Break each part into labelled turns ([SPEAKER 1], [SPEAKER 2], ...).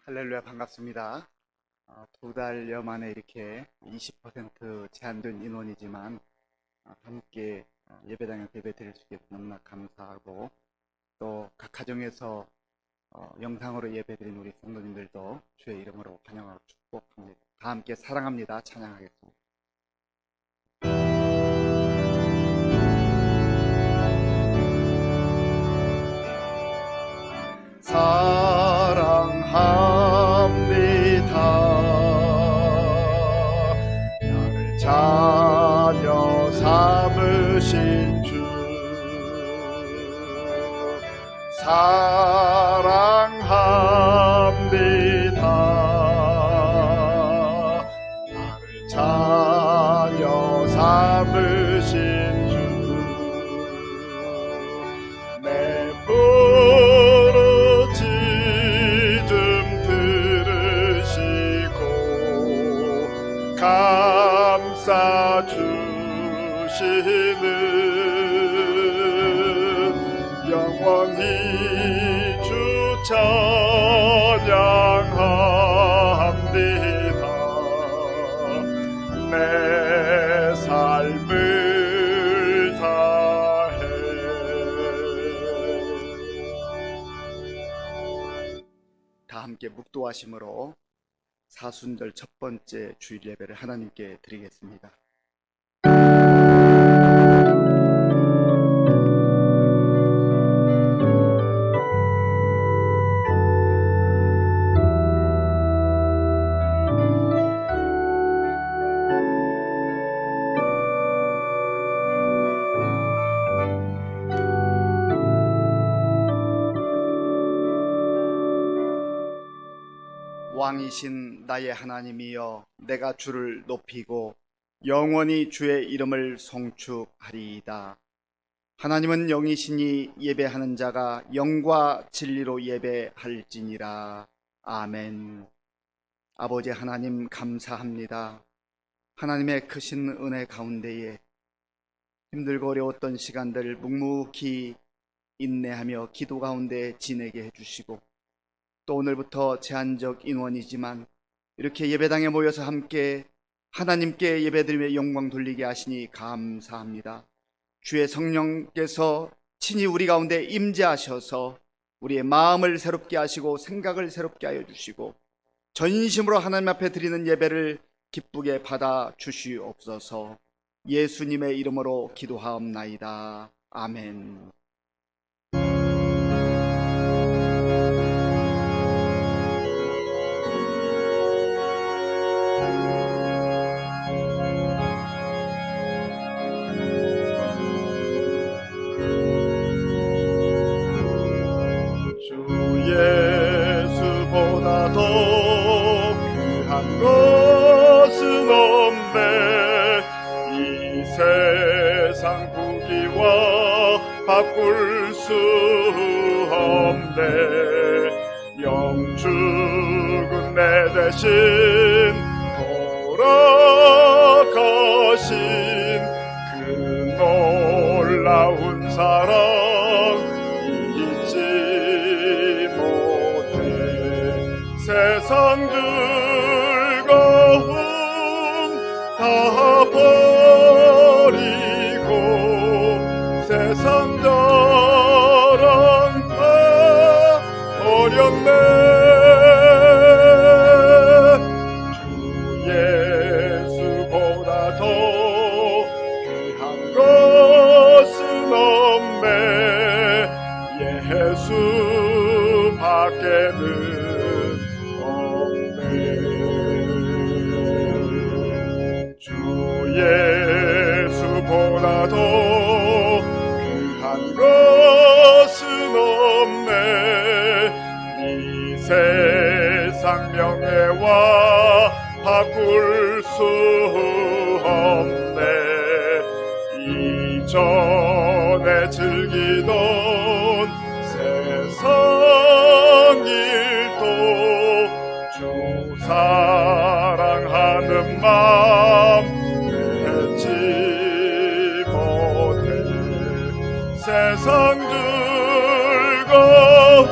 [SPEAKER 1] 할렐루야, 반갑습니다. 2달여 만에 이렇게 20% 제한된 인원이지만 함께 예배당에 예배 드릴 수 있게 너무나 감사하고, 또 각 가정에서 영상으로 예배 드린 우리 성도님들도 주의 이름으로 환영하고 축복합니다. 다 함께 사랑합니다. 찬양하겠습니다. 사랑합니다. 나를 자녀 삼으신 주 사랑합니다. 나를 자녀 삼으신 주 내 감싸 주시는 영원히 주 찬양합니다. 내 삶을 다해. 다 함께 묵도하심으로 사순절 첫 번째 주일 예배를 하나님께 드리겠습니다. 왕이신 나의 하나님이여, 내가 주를 높이고 영원히 주의 이름을 송축하리이다. 하나님은 영이시니 예배하는 자가 영과 진리로 예배할지니라. 아멘. 아버지 하나님, 감사합니다. 하나님의 크신 은혜 가운데에 힘들고 어려웠던 시간들 묵묵히 인내하며 기도 가운데 지내게 해주시고, 또 오늘부터 제한적 인원이지만 이렇게 예배당에 모여서 함께 하나님께 예배드리며 영광 돌리게 하시니 감사합니다. 주의 성령께서 친히 우리 가운데 임재하셔서 우리의 마음을 새롭게 하시고 생각을 새롭게 하여 주시고, 전심으로 하나님 앞에 드리는 예배를 기쁘게 받아 주시옵소서. 예수님의 이름으로 기도하옵나이다. 아멘. 예수보다 더 귀한 것은 없네. 이 세상 부귀와 바꿀 수 없네. 영죽은 내 대신 돌아가신 그 놀라운 사랑 세상 즐거움 다 버리고 세상 자랑 다 버렸네. 주 예수보다 더 귀한 것은 없네. 예수 밖에는 주 예수보다 더 귀한 것은 없네. 이 세상 명예와 바꿀 수 없네. 이전에 즐기던 세상 일도 주 사랑하는 마음 내지 못해. 세상 즐거움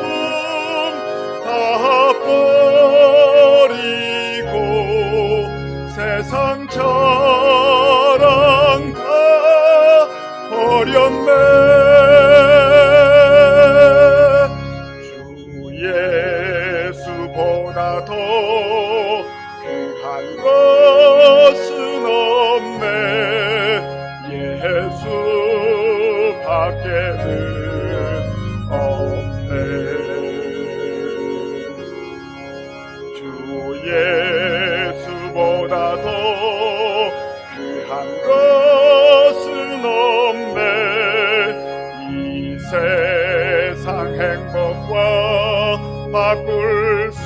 [SPEAKER 1] 다 버리고
[SPEAKER 2] 주 예수보다 더 귀한 것은 없네. 예수 밖에는 없네. 주 예수보다 더 귀한 것은 없네. 이 세상 행복과 바꿀 수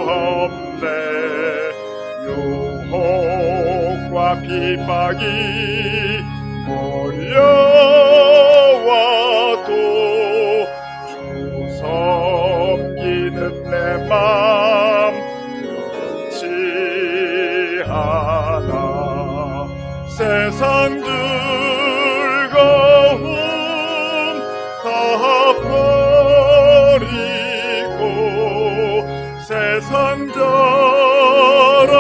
[SPEAKER 2] 없네. 유혹과 핍박이 몰려와도 주 섬기는 내 맘 변치 않아. 세상 즐거움 다 버리고 세상 자랑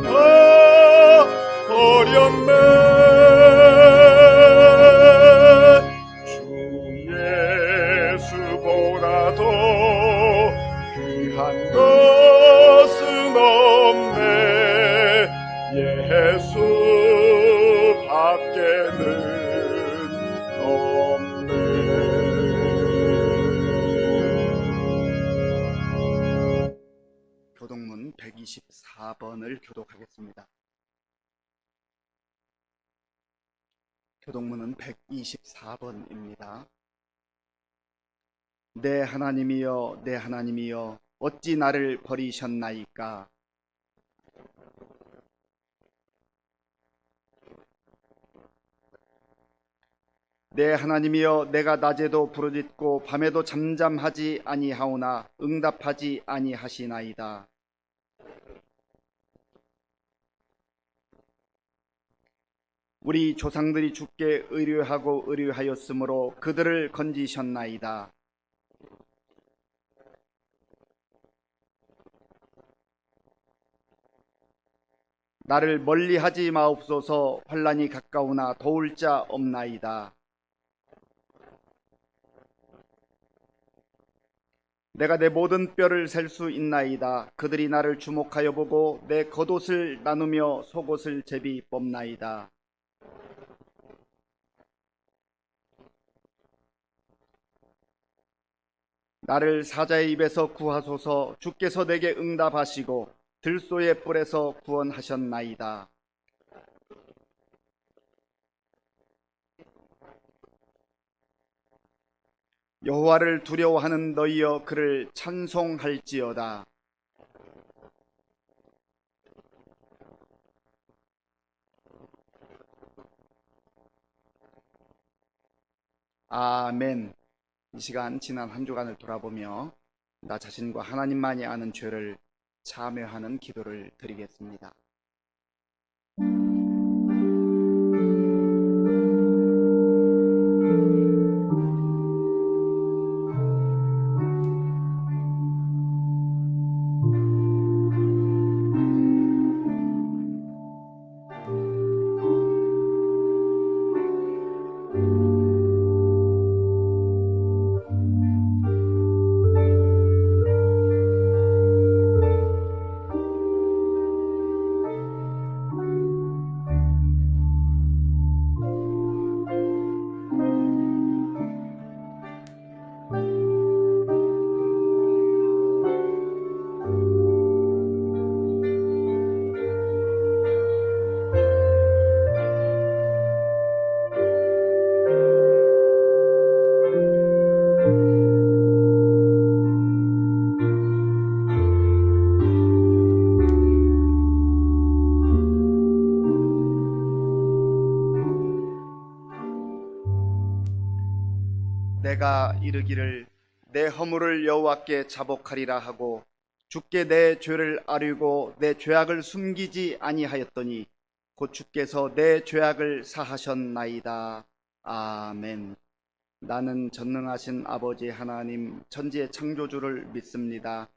[SPEAKER 2] 다 버렸네. 주 예수보다 더 귀한 것은 없네. 예수 밖에는 없네.
[SPEAKER 1] 교독문 124번을 교독하겠습니다. 교독문은 124번입니다. 내 하나님이여, 내 하나님이여, 어찌 나를 버리셨나이까? 내 하나님이여, 내가 낮에도 부르짖고 밤에도 잠잠하지 아니하오나 응답하지 아니하시나이다. 우리 조상들이 주께 의뢰하고 의뢰하였으므로 그들을 건지셨나이다. 나를 멀리하지 마옵소서. 환난이 가까우나 도울 자 없나이다. 내가 내 모든 뼈를 셀 수 있나이다. 그들이 나를 주목하여 보고 내 겉옷을 나누며 속옷을 제비 뽑나이다. 나를 사자의 입에서 구하소서. 주께서 내게 응답하시고 들소의 뿔에서 구원하셨나이다. 여호와를 두려워하는 너희여, 그를 찬송할지어다. 아멘. 이 시간 지난 한 주간을 돌아보며 나 자신과 하나님만이 아는 죄를 참회하는 기도를 드리겠습니다. 내가 이르기를 내 허물을 여호와께 자복하리라 하고 주께 내 죄를 아뢰고 내 죄악을 숨기지 아니하였더니 곧 주께서 내 죄악을 사하셨나이다. 아멘. 나는 전능하신 아버지 하나님 천지의 창조주를 믿습니다.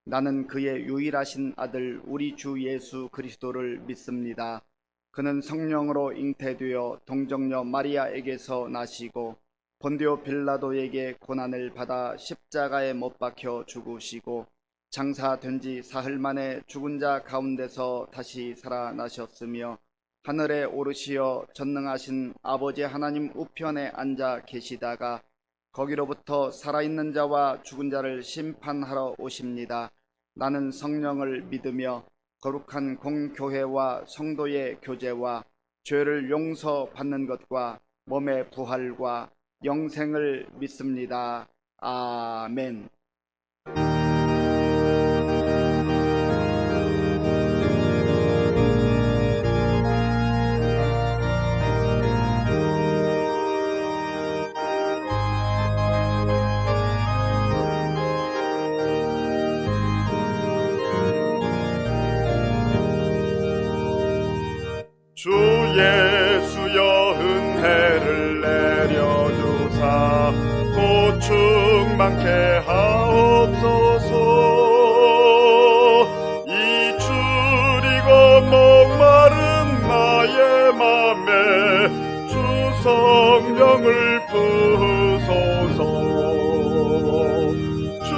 [SPEAKER 1] 나는 그의 유일하신 아들 우리 주 예수 그리스도를 믿습니다. 그는 성령으로 잉태되어 동정녀 마리아에게서 나시고 본디오 빌라도에게 고난을 받아 십자가에 못 박혀 죽으시고 장사된 지 사흘 만에 죽은 자 가운데서 다시 살아나셨으며 하늘에 오르시어 전능하신 아버지 하나님 우편에 앉아 계시다가 거기로부터 살아있는 자와 죽은 자를 심판하러 오십니다. 나는 성령을 믿으며 거룩한 공교회와 성도의 교제와 죄를 용서받는 것과 몸의 부활과 영생을 믿습니다. 아멘.
[SPEAKER 2] 주 예수여 은혜를 내려주사 곧 충만케 하옵소서. 이 줄이고 목마른 나의 맘에 주 성령을 부으소서. 주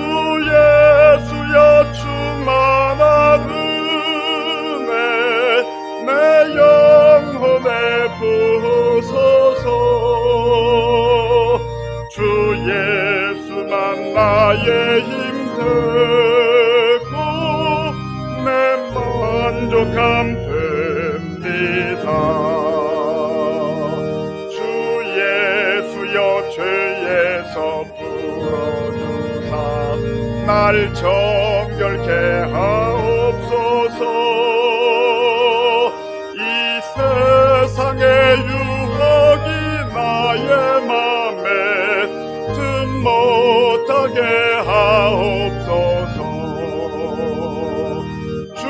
[SPEAKER 2] 예수여 충만한 은혜 내 영혼에 부으소서. 주 예수만 나의 힘 되고 내 만족함 됩니다. 주 예수여 죄에서 풀어주사 날 정결케 하옵소서. 세상의 유혹이 나의 맘에 틈 못하게 하옵소서. 주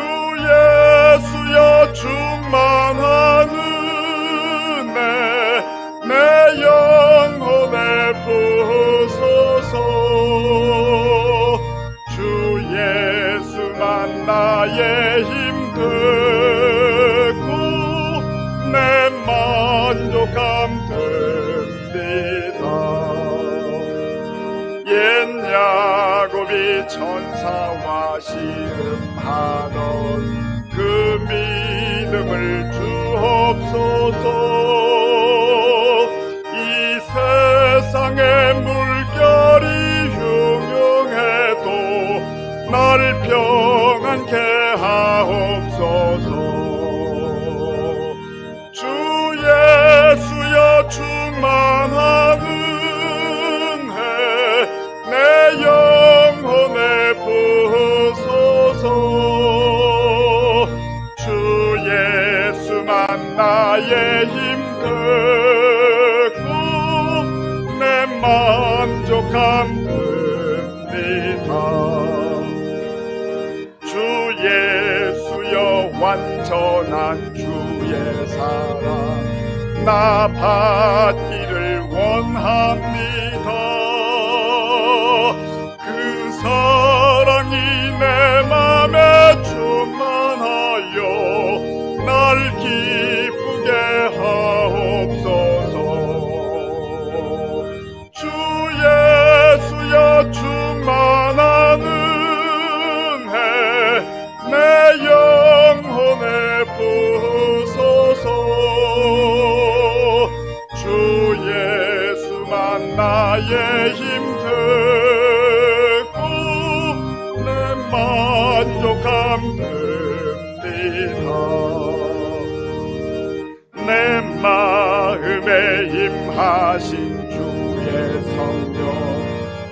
[SPEAKER 2] 예수여 충만한 은혜 내 영혼에 부으소서. 주 예수만 나의 힘 되고 내 만족함 됩니다. 옛 야곱이 천사와 씨름하던 그 믿음을 주옵소서. 이 세상의 물결이 흉흉해도 나를 평안케 하옵소서. 주 예수여 충만한 은혜 내 영혼에 부으소서. 주 예수만 나의 힘 되고 내 만족함 됩니다. 주 예수여 완전한 주의 사랑 나 받기를 원합니다. 그 사랑이 내 맘에 충만하여 날 기쁘게 하옵소서. 주 예수여 충만한 은혜 내 영혼에 부으소서. 주 예수만 나의 힘 되고 내 만족함 됩니다. 내 마음에 임하신 주의 성령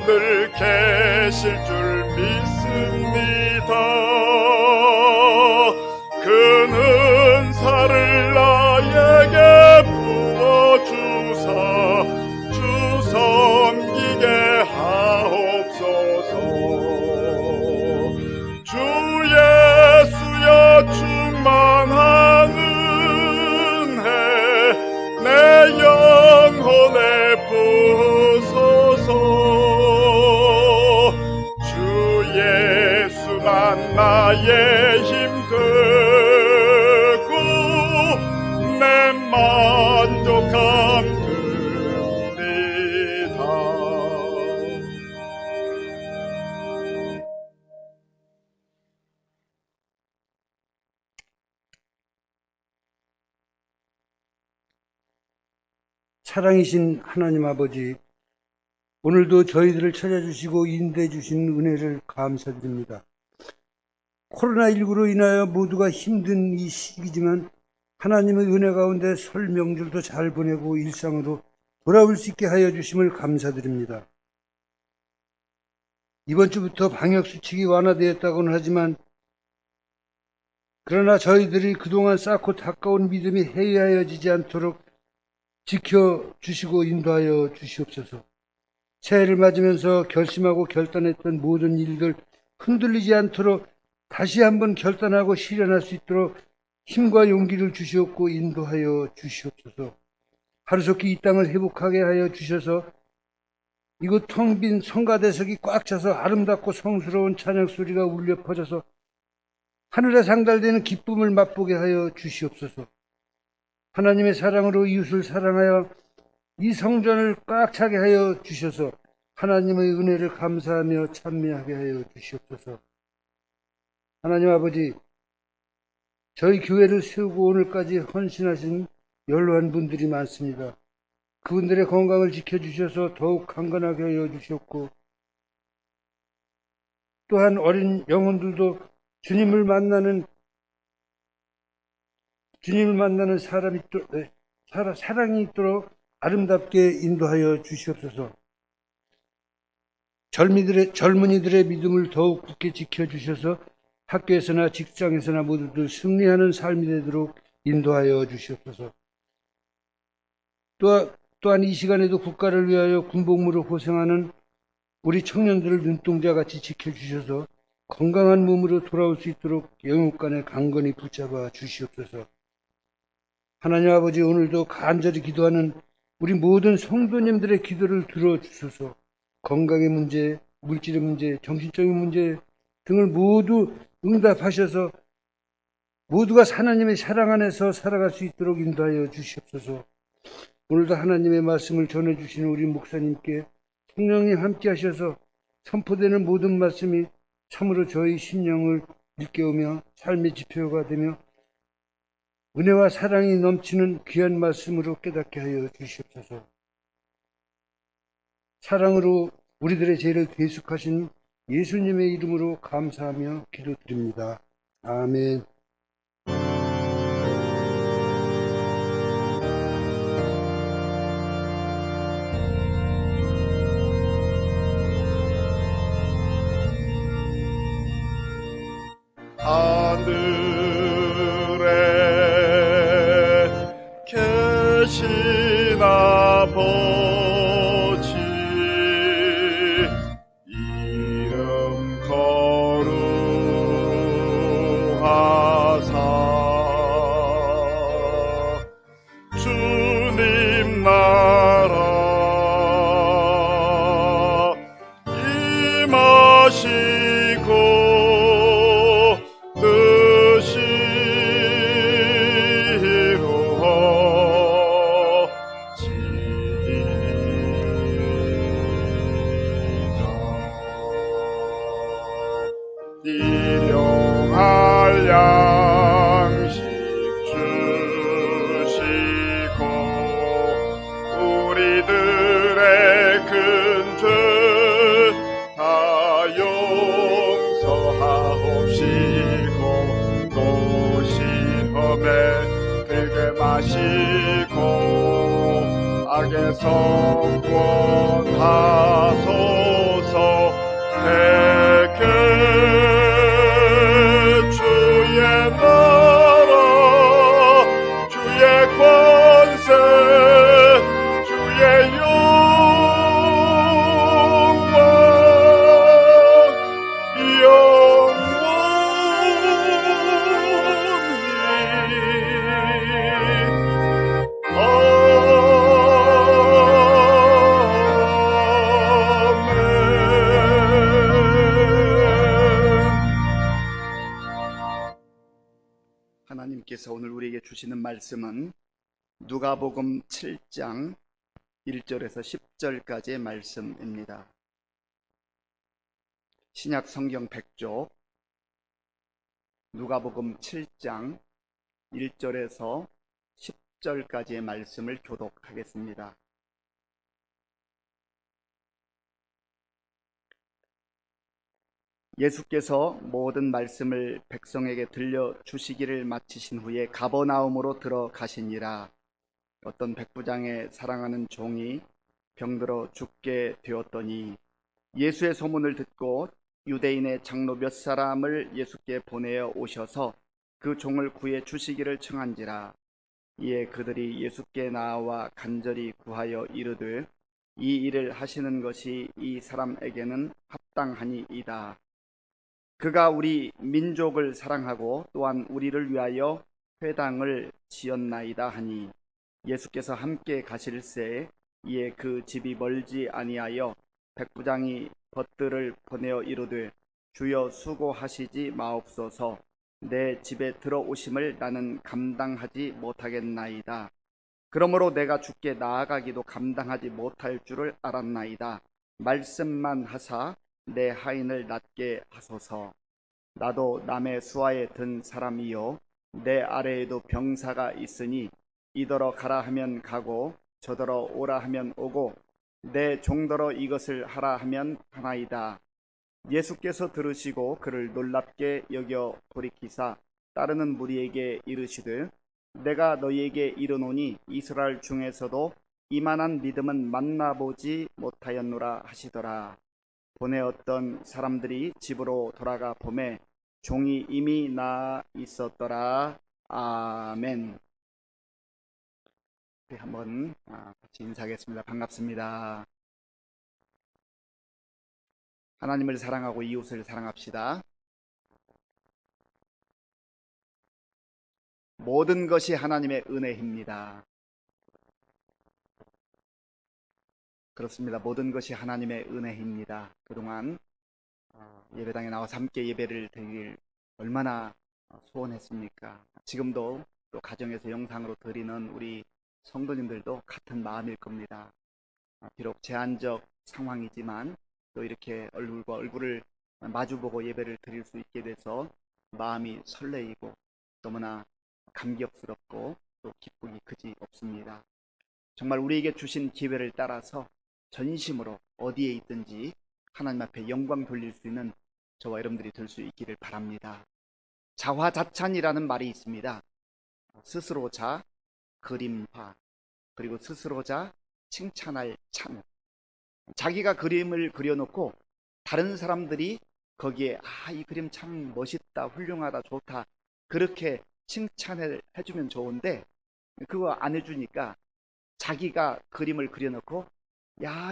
[SPEAKER 2] 늘 계실 줄 믿습니다. 그 은사를 나에게 부어주사 주 섬기게 하옵소서. 주 예수여 충만한 은혜 내 영혼에 부으소서. 주 예수만 나의 힘 되고 내
[SPEAKER 3] 사랑이신 하나님 아버지, 오늘도 저희들을 찾아주시고 인도해 주신 은혜를 감사드립니다. 코로나19로 인하여 모두가 힘든 이 시기지만 하나님의 은혜 가운데 설 명절도 잘 보내고 일상으로 돌아올 수 있게 하여 주심을 감사드립니다. 이번 주부터 방역수칙이 완화되었다고는 하지만 그러나 저희들이 그동안 쌓고 닦아온 믿음이 해이하여지지 않도록 지켜주시고 인도하여 주시옵소서. 새해를 맞으면서 결심하고 결단했던 모든 일들 흔들리지 않도록 다시 한번 결단하고 실현할 수 있도록 힘과 용기를 주시옵고 인도하여 주시옵소서. 하루속히 이 땅을 회복하게 하여 주셔서 이곳 텅 빈 성가대석이 꽉 차서 아름답고 성스러운 찬양 소리가 울려 퍼져서 하늘에 상달되는 기쁨을 맛보게 하여 주시옵소서. 하나님의 사랑으로 이웃을 사랑하여 이 성전을 꽉 차게 하여 주셔서 하나님의 은혜를 감사하며 찬미하게 하여 주시옵소서. 하나님 아버지, 저희 교회를 세우고 오늘까지 헌신하신 연로한 분들이 많습니다. 그분들의 건강을 지켜주셔서 더욱 강건하게 하여 주셨고, 또한 어린 영혼들도 주님을 만나는 사랑이 있도록 아름답게 인도하여 주시옵소서. 젊은이들의 믿음을 더욱 굳게 지켜주셔서 학교에서나 직장에서나 모두들 승리하는 삶이 되도록 인도하여 주시옵소서. 또한 이 시간에도 국가를 위하여 군복무로 고생하는 우리 청년들을 눈동자같이 지켜주셔서 건강한 몸으로 돌아올 수 있도록 영육간에 강건히 붙잡아 주시옵소서. 하나님 아버지, 오늘도 간절히 기도하는 우리 모든 성도님들의 기도를 들어주소서. 건강의 문제, 물질의 문제, 정신적인 문제 등을 모두 응답하셔서 모두가 하나님의 사랑 안에서 살아갈 수 있도록 인도하여 주시옵소서. 오늘도 하나님의 말씀을 전해주시는 우리 목사님께 성령님 함께 하셔서 선포되는 모든 말씀이 참으로 저희 심령을 일깨우며 삶의 지표가 되며 은혜와 사랑이 넘치는 귀한 말씀으로 깨닫게 하여 주시옵소서. 사랑으로 우리들의 죄를 대속하신 예수님의 이름으로 감사하며 기도드립니다. 아멘.
[SPEAKER 2] 하늘에 계신 아버지, 이름 거룩하사 주님 나라 임하시고 일용할 양식 주시고 우리들의 큰 죄 다 용서하옵시고 또 시험에 들게 마시고 악에서 구원하소서. 대개 주의 나라 주의 권세 주의 영광
[SPEAKER 1] 하나님께서 오늘 우리에게 주시는 말씀은 누가복음 7장 1절에서 10절까지의 말씀입니다. 신약 성경 100쪽 누가복음 7장 1절에서 10절까지의 말씀을 교독하겠습니다. 예수께서 모든 말씀을 백성에게 들려주시기를 마치신 후에 가버나움으로 들어가시니라. 어떤 백부장의 사랑하는 종이 병들어 죽게 되었더니 예수의 소문을 듣고 유대인의 장로 몇 사람을 예수께 보내어 오셔서 그 종을 구해 주시기를 청한지라. 이에 그들이 예수께 나와 간절히 구하여 이르되 이 일을 하시는 것이 이 사람에게는 합당하니이다. 그가 우리 민족을 사랑하고 또한 우리를 위하여 회당을 지었나이다 하니 예수께서 함께 가실새 이에 그 집이 멀지 아니하여 백부장이 벗들을 보내어 이르되 주여 수고하시지 마옵소서. 내 집에 들어오심을 나는 감당하지 못하겠나이다. 그러므로 내가 주께 나아가기도 감당하지 못할 줄을 알았나이다. 말씀만 하사 내 하인을 낫게 하소서. 나도 남의 수하에 든 사람이요 내 아래에도 병사가 있으니 이더러 가라 하면 가고 저더러 오라 하면 오고 내 종더러 이것을 하라 하면 하나이다. 예수께서 들으시고 그를 놀랍게 여겨 돌이키사 따르는 무리에게 이르시되 내가 너희에게 이르노니 이스라엘 중에서도 이만한 믿음은 만나보지 못하였노라 하시더라. 보내었던 사람들이 집으로 돌아가 보매 종이 이미 나 있었더라. 아멘. 한번 같이 인사하겠습니다. 반갑습니다. 하나님을 사랑하고 이웃을 사랑합시다. 모든 것이 하나님의 은혜입니다. 그렇습니다. 모든 것이 하나님의 은혜입니다. 그동안 예배당에 나와서 함께 예배를 드리길 얼마나 소원했습니까? 지금도 또 가정에서 영상으로 드리는 우리 성도님들도 같은 마음일 겁니다. 비록 제한적 상황이지만 또 이렇게 얼굴과 얼굴을 마주보고 예배를 드릴 수 있게 돼서 마음이 설레이고 너무나 감격스럽고 또 기쁨이 그지 없습니다. 정말 우리에게 주신 기회를 따라서 전심으로 어디에 있든지 하나님 앞에 영광 돌릴 수 있는 저와 여러분들이 될 수 있기를 바랍니다. 자화자찬이라는 말이 있습니다. 스스로 자, 그림화, 그리고 스스로 자, 칭찬할 찬. 자기가 그림을 그려놓고 다른 사람들이 거기에 이 그림 참 멋있다, 훌륭하다, 좋다 그렇게 칭찬을 해주면 좋은데 그거 안 해주니까 자기가 그림을 그려놓고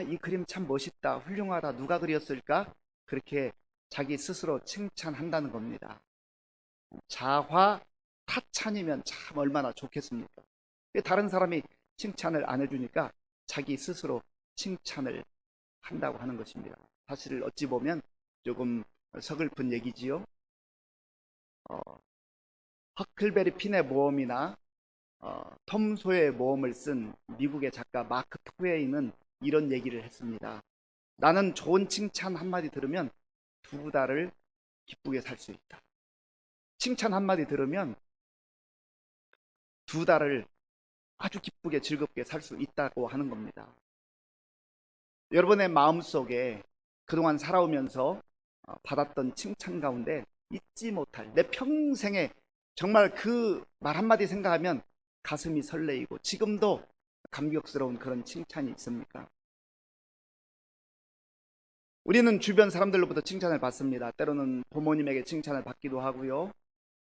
[SPEAKER 1] 이 그림 참 멋있다, 훌륭하다, 누가 그렸을까? 그렇게 자기 스스로 칭찬한다는 겁니다. 자화타찬이면 참 얼마나 좋겠습니까? 다른 사람이 칭찬을 안 해주니까 자기 스스로 칭찬을 한다고 하는 것입니다. 사실 어찌 보면 조금 서글픈 얘기지요. 허클베리 핀의 모험이나 톰 소의 모험을 쓴 미국의 작가 마크 트웨이는 이런 얘기를 했습니다. 나는 좋은 칭찬 한마디 들으면 2달을 기쁘게 살 수 있다. 칭찬 한마디 들으면 2달을 아주 기쁘게 즐겁게 살 수 있다고 하는 겁니다. 여러분의 마음속에 그동안 살아오면서 받았던 칭찬 가운데 잊지 못할 내 평생에 정말 그 말 한마디 생각하면 가슴이 설레이고 지금도 감격스러운 그런 칭찬이 있습니까? 우리는 주변 사람들로부터 칭찬을 받습니다. 때로는 부모님에게 칭찬을 받기도 하고요.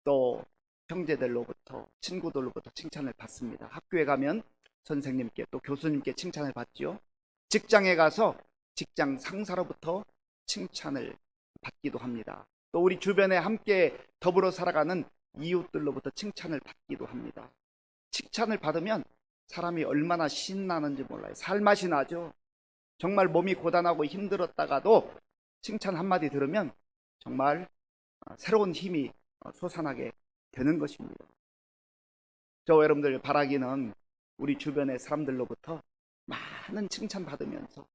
[SPEAKER 1] 또 형제들로부터, 친구들로부터 칭찬을 받습니다. 학교에 가면 선생님께 또 교수님께 칭찬을 받죠. 직장에 가서 직장 상사로부터 칭찬을 받기도 합니다. 또 우리 주변에 함께 더불어 살아가는 이웃들로부터 칭찬을 받기도 합니다. 칭찬을 받으면 사람이 얼마나 신나는지 몰라요. 살맛이 나죠. 정말 몸이 고단하고 힘들었다가도 칭찬 한마디 들으면 정말 새로운 힘이 솟아나게 되는 것입니다. 저와 여러분들 바라기는 우리 주변의 사람들로부터 많은 칭찬 받으면서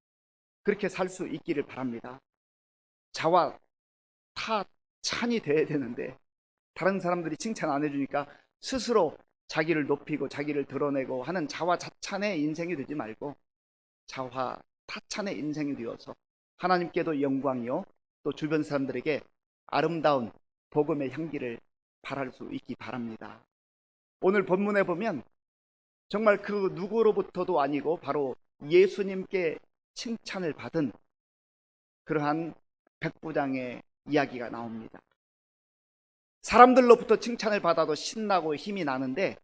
[SPEAKER 1] 그렇게 살 수 있기를 바랍니다. 자와 타찬이 돼야 되는데 다른 사람들이 칭찬 안 해주니까 스스로 자기를 높이고 자기를 드러내고 하는 자화자찬의 인생이 되지 말고 자화타찬의 인생이 되어서 하나님께도 영광이요 또 주변 사람들에게 아름다운 복음의 향기를 발할 수 있기 바랍니다. 오늘 본문에 보면 정말 그 누구로부터도 아니고 바로 예수님께 칭찬을 받은 그러한 백부장의 이야기가 나옵니다. 사람들로부터 칭찬을 받아도 신나고 힘이 나는데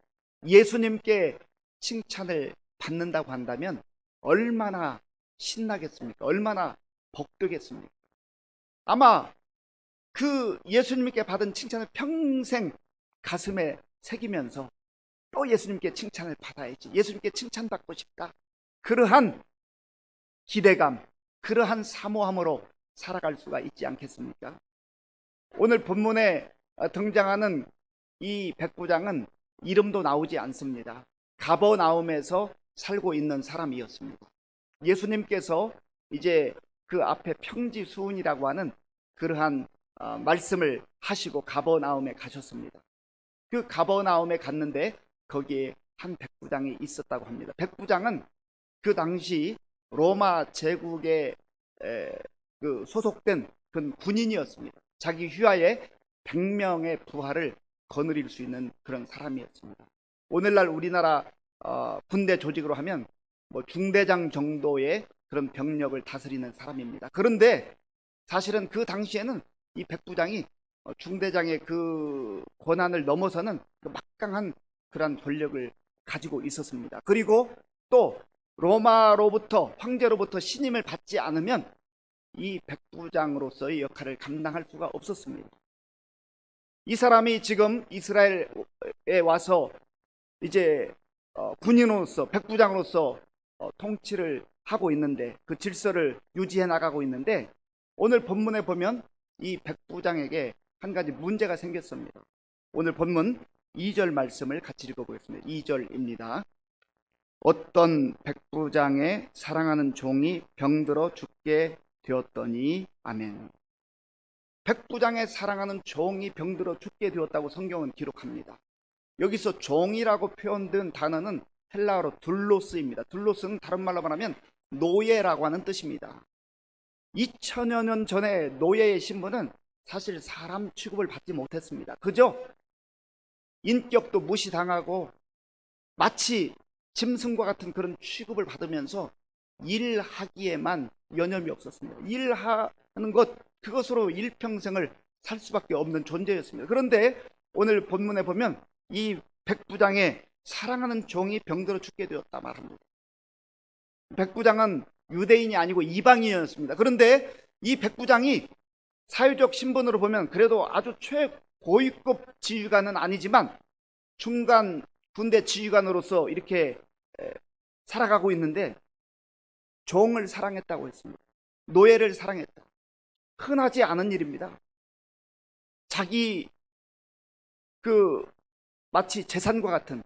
[SPEAKER 1] 예수님께 칭찬을 받는다고 한다면 얼마나 신나겠습니까? 얼마나 복되겠습니까? 아마 그 예수님께 받은 칭찬을 평생 가슴에 새기면서 또 예수님께 칭찬을 받아야지, 예수님께 칭찬받고 싶다, 그러한 기대감, 그러한 사모함으로 살아갈 수가 있지 않겠습니까? 오늘 본문에 등장하는 이 백부장은 이름도 나오지 않습니다. 가버나움에서 살고 있는 사람이었습니다. 예수님께서 이제 그 앞에 평지수훈이라고 하는 그러한 말씀을 하시고 가버나움에 가셨습니다. 그 가버나움에 갔는데 거기에 한 백부장이 있었다고 합니다. 백부장은 그 당시 로마 제국에 그 소속된 그 군인이었습니다. 자기 휘하에 100명의 부하를 거느릴 수 있는 그런 사람이었습니다. 오늘날 우리나라 군대 조직으로 하면 뭐 중대장 정도의 그런 병력을 다스리는 사람입니다. 그런데 사실은 그 당시에는 이 백부장이 중대장의 그 권한을 넘어서는 그 막강한 그런 권력을 가지고 있었습니다. 그리고 또 로마로부터, 황제로부터 신임을 받지 않으면 이 백부장으로서의 역할을 감당할 수가 없었습니다. 이 사람이 지금 이스라엘에 와서 이제 군인으로서, 백부장으로서 통치를 하고 있는데, 그 질서를 유지해 나가고 있는데, 오늘 본문에 보면 이 백부장에게 한 가지 문제가 생겼습니다. 오늘 본문 2절 말씀을 같이 읽어보겠습니다. 2절입니다. 어떤 백부장의 사랑하는 종이 병들어 죽게 되었더니, 아멘. 백부장의 사랑하는 종이 병들어 죽게 되었다고 성경은 기록합니다. 여기서 종이라고 표현된 단어는 헬라어로 둘로스입니다. 둘로스는 다른 말로 말하면 노예라고 하는 뜻입니다. 2000여 년 전에 노예의 신분은 사실 사람 취급을 받지 못했습니다. 그저 인격도 무시당하고 마치 짐승과 같은 그런 취급을 받으면서 일하기에만 여념이 없었습니다. 일하는 것, 그것으로 일평생을 살 수밖에 없는 존재였습니다. 그런데 오늘 본문에 보면 이 백부장의 사랑하는 종이 병들어 죽게 되었다 말합니다. 백부장은 유대인이 아니고 이방인이었습니다. 그런데 이 백부장이 사회적 신분으로 보면 그래도 아주 최고위급 지휘관은 아니지만 중간 군대 지휘관으로서 이렇게 살아가고 있는데 종을 사랑했다고 했습니다. 노예를 사랑했다. 흔하지 않은 일입니다. 자기 마치 재산과 같은,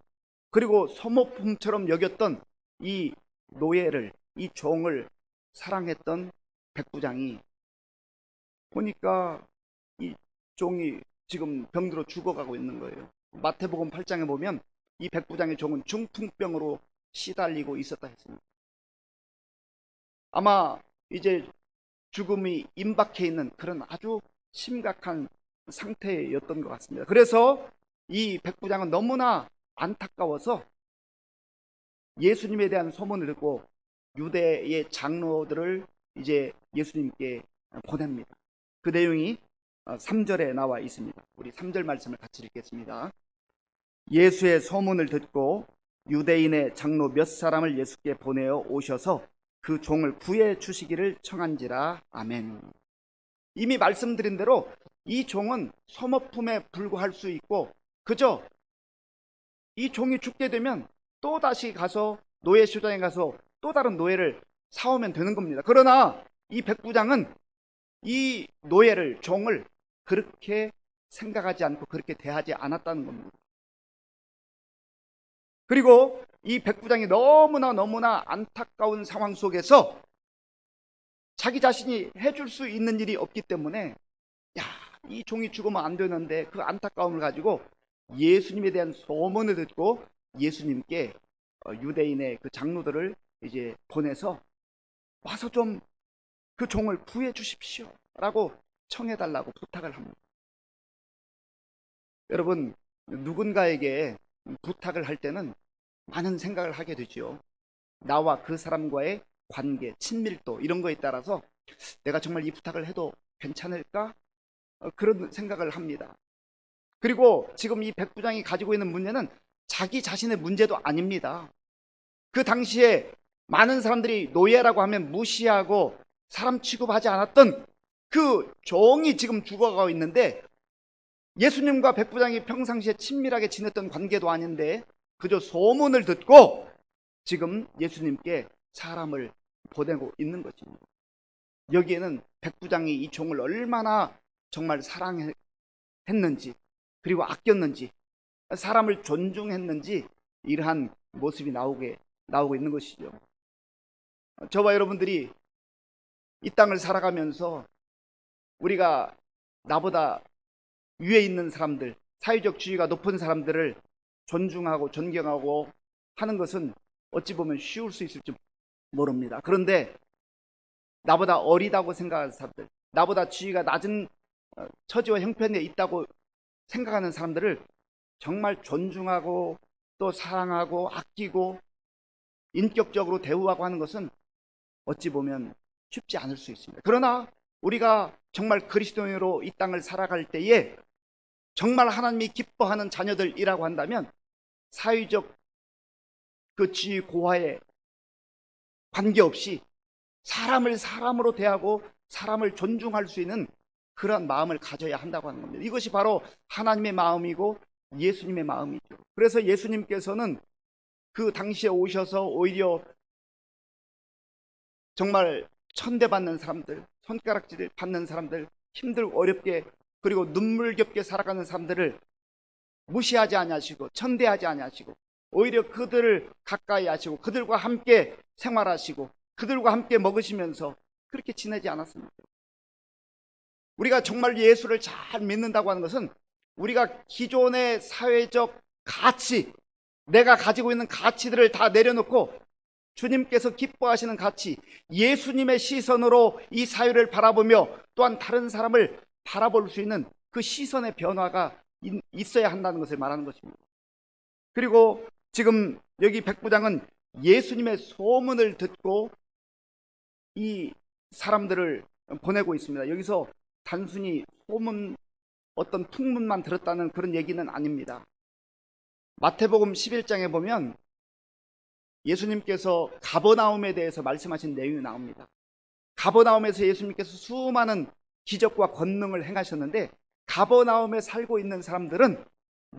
[SPEAKER 1] 그리고 소모품처럼 여겼던 이 노예를, 이 종을 사랑했던 백부장이 보니까 이 종이 지금 병들어 죽어가고 있는 거예요. 마태복음 8장에 보면 이 백부장의 종은 중풍병으로 시달리고 있었다 했습니다. 아마 이제 죽음이 임박해 있는 그런 아주 심각한 상태였던 것 같습니다. 그래서 이 백부장은 너무나 안타까워서 예수님에 대한 소문을 듣고 유대의 장로들을 이제 예수님께 보냅니다. 그 내용이 3절에 나와 있습니다. 우리 3절 말씀을 같이 읽겠습니다. 예수의 소문을 듣고 유대인의 장로 몇 사람을 예수께 보내어 오셔서 그 종을 구해 주시기를 청한지라. 아멘. 이미 말씀드린 대로 이 종은 소모품에 불과할 수 있고, 그저 이 종이 죽게 되면 또 다시 가서 노예 시장에 가서 또 다른 노예를 사오면 되는 겁니다. 그러나 이 백부장은 이 노예를, 종을 그렇게 생각하지 않고 그렇게 대하지 않았다는 겁니다. 그리고 이 백부장이 너무나 안타까운 상황 속에서 자기 자신이 해줄 수 있는 일이 없기 때문에, 이 종이 죽으면 안 되는데 그 안타까움을 가지고 예수님에 대한 소문을 듣고 예수님께 유대인의 그 장로들을 이제 보내서 와서 좀 그 종을 구해 주십시오 라고 청해달라고 부탁을 합니다. 여러분, 누군가에게 부탁을 할 때는 많은 생각을 하게 되죠. 나와 그 사람과의 관계, 친밀도 이런 거에 따라서 내가 정말 이 부탁을 해도 괜찮을까? 그런 생각을 합니다. 그리고 지금 이 백부장이 가지고 있는 문제는 자기 자신의 문제도 아닙니다. 그 당시에 많은 사람들이 노예라고 하면 무시하고 사람 취급하지 않았던 그 종이 지금 죽어가고 있는데, 예수님과 백부장이 평상시에 친밀하게 지냈던 관계도 아닌데 그저 소문을 듣고 지금 예수님께 사람을 보내고 있는 것입니다. 여기에는 백부장이 이 종을 얼마나 정말 사랑했는지, 그리고 아꼈는지, 사람을 존중했는지 이러한 모습이 나오고 있는 것이죠. 저와 여러분들이 이 땅을 살아가면서 우리가 나보다 위에 있는 사람들, 사회적 지위가 높은 사람들을 존중하고 존경하고 하는 것은 어찌 보면 쉬울 수 있을지 모릅니다. 그런데 나보다 어리다고 생각하는 사람들, 나보다 지위가 낮은 처지와 형편에 있다고 생각하는 사람들을 정말 존중하고 또 사랑하고 아끼고 인격적으로 대우하고 하는 것은 어찌 보면 쉽지 않을 수 있습니다. 그러나 우리가 정말 그리스도인으로 이 땅을 살아갈 때에 정말 하나님이 기뻐하는 자녀들이라고 한다면 사회적 그 지위 고하에 관계없이 사람을 사람으로 대하고 사람을 존중할 수 있는 그런 마음을 가져야 한다고 하는 겁니다. 이것이 바로 하나님의 마음이고 예수님의 마음이죠. 그래서 예수님께서는 그 당시에 오셔서 오히려 정말 천대받는 사람들, 손가락질 받는 사람들, 힘들고 어렵게 그리고 눈물겹게 살아가는 사람들을 무시하지 아니하시고 천대하지 아니하시고 오히려 그들을 가까이 하시고 그들과 함께 생활하시고 그들과 함께 먹으시면서 그렇게 지내지 않았습니까? 우리가 정말 예수를 잘 믿는다고 하는 것은 우리가 기존의 사회적 가치, 내가 가지고 있는 가치들을 다 내려놓고 주님께서 기뻐하시는 가치, 예수님의 시선으로 이 사회를 바라보며 또한 다른 사람을 바라볼 수 있는 그 시선의 변화가 있어야 한다는 것을 말하는 것입니다. 그리고 지금 여기 백부장은 예수님의 소문을 듣고 이 사람들을 보내고 있습니다. 여기서 단순히 소문, 어떤 풍문만 들었다는 그런 얘기는 아닙니다. 마태복음 11장에 보면 예수님께서 가버나움에 대해서 말씀하신 내용이 나옵니다. 가버나움에서 예수님께서 수많은 기적과 권능을 행하셨는데 가버나움에 살고 있는 사람들은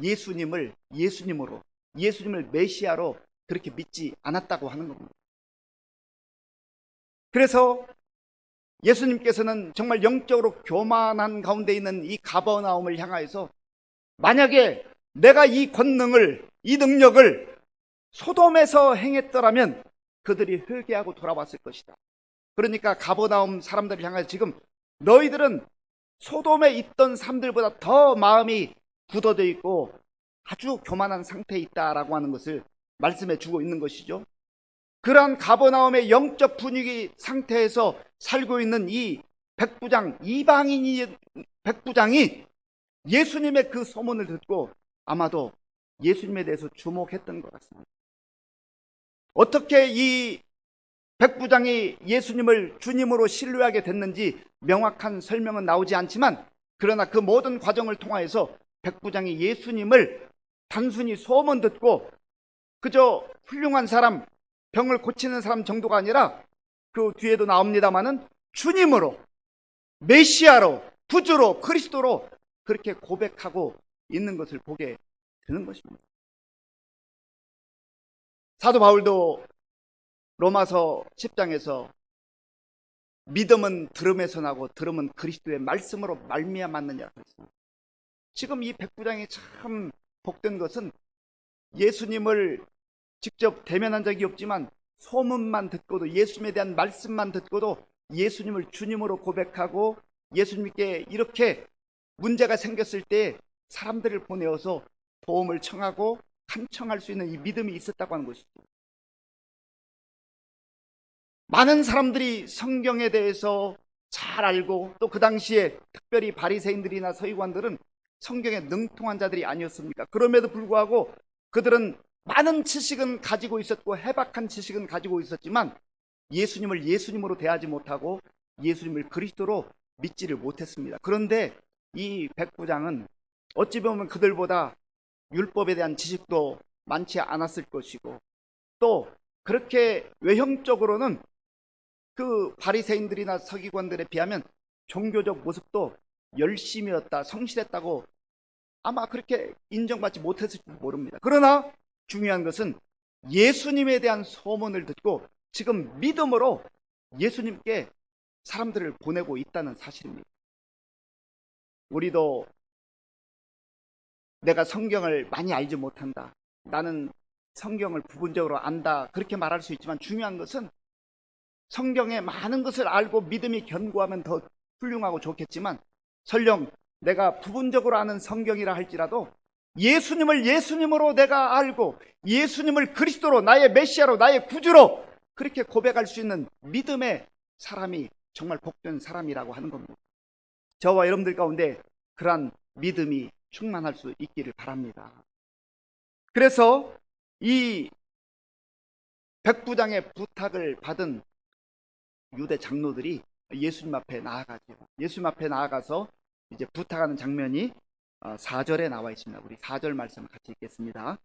[SPEAKER 1] 예수님을 메시아로 그렇게 믿지 않았다고 하는 겁니다. 그래서 예수님께서는 정말 영적으로 교만한 가운데 있는 이 가버나움을 향하여서 만약에 내가 이 권능을, 이 능력을 소돔에서 행했더라면 그들이 회개하고 돌아왔을 것이다. 그러니까 가버나움 사람들을 향해서 지금 너희들은 소돔에 있던 사람들보다 더 마음이 굳어져 있고 아주 교만한 상태에 있다라고 하는 것을 말씀해 주고 있는 것이죠. 그러한 가버나움의 영적 분위기 상태에서 살고 있는 이 백부장, 이방인이 백부장이 예수님의 그 소문을 듣고 아마도 예수님에 대해서 주목했던 것 같습니다. 어떻게 이 백부장이 예수님을 주님으로 신뢰하게 됐는지 명확한 설명은 나오지 않지만 그러나 그 모든 과정을 통하여서 백부장이 예수님을 단순히 소문 듣고 그저 훌륭한 사람, 병을 고치는 사람 정도가 아니라 그 뒤에도 나옵니다마는 주님으로, 메시아로, 구주로, 그리스도로 그렇게 고백하고 있는 것을 보게 되는 것입니다. 사도 바울도 로마서 10장에서 믿음은 들음에서 나고 들음은 그리스도의 말씀으로 말미암았느냐고 했습니다. 지금 이 백부장이 참 복된 것은 예수님을 직접 대면한 적이 없지만 소문만 듣고도 예수님에 대한 말씀만 듣고도 예수님을 주님으로 고백하고 예수님께 이렇게 문제가 생겼을 때 사람들을 보내어서 도움을 청하고 간청할 수 있는 이 믿음이 있었다고 하는 것이죠. 많은 사람들이 성경에 대해서 잘 알고, 또 그 당시에 특별히 바리새인들이나 서기관들은 성경에 능통한 자들이 아니었습니까? 그럼에도 불구하고 그들은 많은 지식은 가지고 있었고 해박한 지식은 가지고 있었지만 예수님을 예수님으로 대하지 못하고 예수님을 그리스도로 믿지를 못했습니다. 그런데 이 백부장은 어찌 보면 그들보다 율법에 대한 지식도 많지 않았을 것이고, 또 그렇게 외형적으로는 그 바리새인들이나 서기관들에 비하면 종교적 모습도 열심이었다, 성실했다고 아마 그렇게 인정받지 못했을지 모릅니다. 그러나 중요한 것은 예수님에 대한 소문을 듣고 지금 믿음으로 예수님께 사람들을 보내고 있다는 사실입니다. 우리도 내가 성경을 많이 알지 못한다, 나는 성경을 부분적으로 안다, 그렇게 말할 수 있지만 중요한 것은 성경의 많은 것을 알고 믿음이 견고하면 더 훌륭하고 좋겠지만, 설령 내가 부분적으로 아는 성경이라 할지라도 예수님을 예수님으로 내가 알고 예수님을 그리스도로, 나의 메시아로, 나의 구주로 그렇게 고백할 수 있는 믿음의 사람이 정말 복된 사람이라고 하는 겁니다. 저와 여러분들 가운데 그러한 믿음이 충만할 수 있기를 바랍니다. 그래서 이 백부장의 부탁을 받은 유대 장로들이 예수님 앞에 나아가죠. 예수님 앞에 나아가서 이제 부탁하는 장면이 4절에 나와 있습니다. 우리 4절 말씀 같이 읽겠습니다.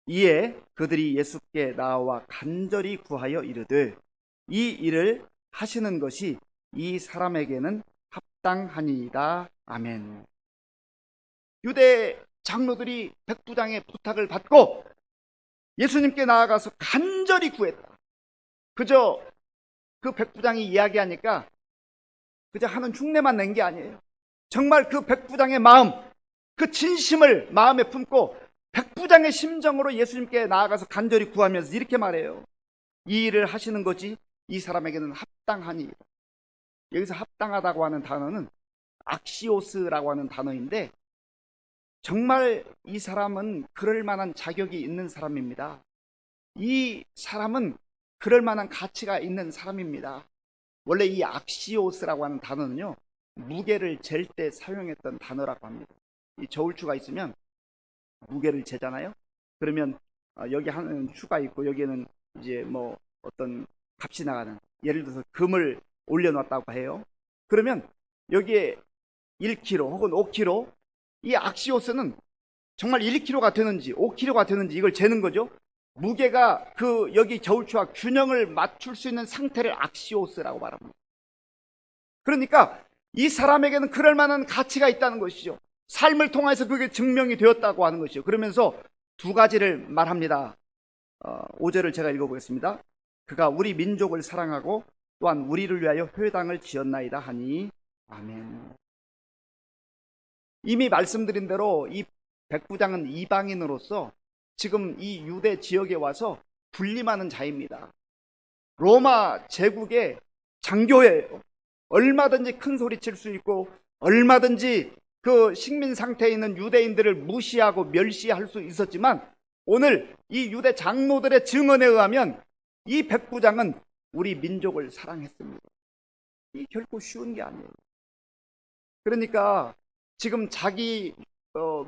[SPEAKER 1] 이에 그들이 예수께 나와 간절히 구하여 이르되 이 일을 하시는 것이 이 사람에게는 합당하니이다. 아멘. 유대 장로들이 백부장의 부탁을 받고 예수님께 나아가서 간절히 구했다. 그저 그 백부장이 이야기하니까 그저 하는 흉내만 낸 게 아니에요. 정말 그 백부장의 마음, 그 진심을 마음에 품고 백부장의 심정으로 예수님께 나아가서 간절히 구하면서 이렇게 말해요. 이 일을 하시는 것이 이 사람에게는 합당하니. 여기서 합당하다고 하는 단어는 악시오스라고 하는 단어인데, 정말 이 사람은 그럴 만한 자격이 있는 사람입니다. 이 사람은 그럴 만한 가치가 있는 사람입니다. 원래 이 악시오스라고 하는 단어는요, 무게를 잴 때 사용했던 단어라고 합니다. 이 저울추가 있으면 무게를 재잖아요. 그러면 여기 하는 추가 있고 여기에는 이제 뭐 어떤 값이 나가는, 예를 들어서 금을 올려놨다고 해요. 그러면 여기에 1kg 혹은 5kg, 이 악시오스는 정말 1kg가 되는지 5kg가 되는지 이걸 재는 거죠. 무게가 그 여기 저울추와 균형을 맞출 수 있는 상태를 악시오스라고 말합니다. 그러니까 이 사람에게는 그럴 만한 가치가 있다는 것이죠. 삶을 통해서 그게 증명이 되었다고 하는 것이죠. 그러면서 두 가지를 말합니다. 5절을 제가 읽어보겠습니다. 그가 우리 민족을 사랑하고 또한 우리를 위하여 회당을 지었나이다 하니. 아멘. 이미 말씀드린 대로 이 백부장은 이방인으로서 지금 이 유대 지역에 와서 군림하는 자입니다. 로마 제국의 장교예요. 얼마든지 큰 소리 칠 수 있고 얼마든지 그 식민 상태에 있는 유대인들을 무시하고 멸시할 수 있었지만, 오늘 이 유대 장로들의 증언에 의하면 이 백부장은 우리 민족을 사랑했습니다. 이 결코 쉬운 게 아니에요. 그러니까 지금 자기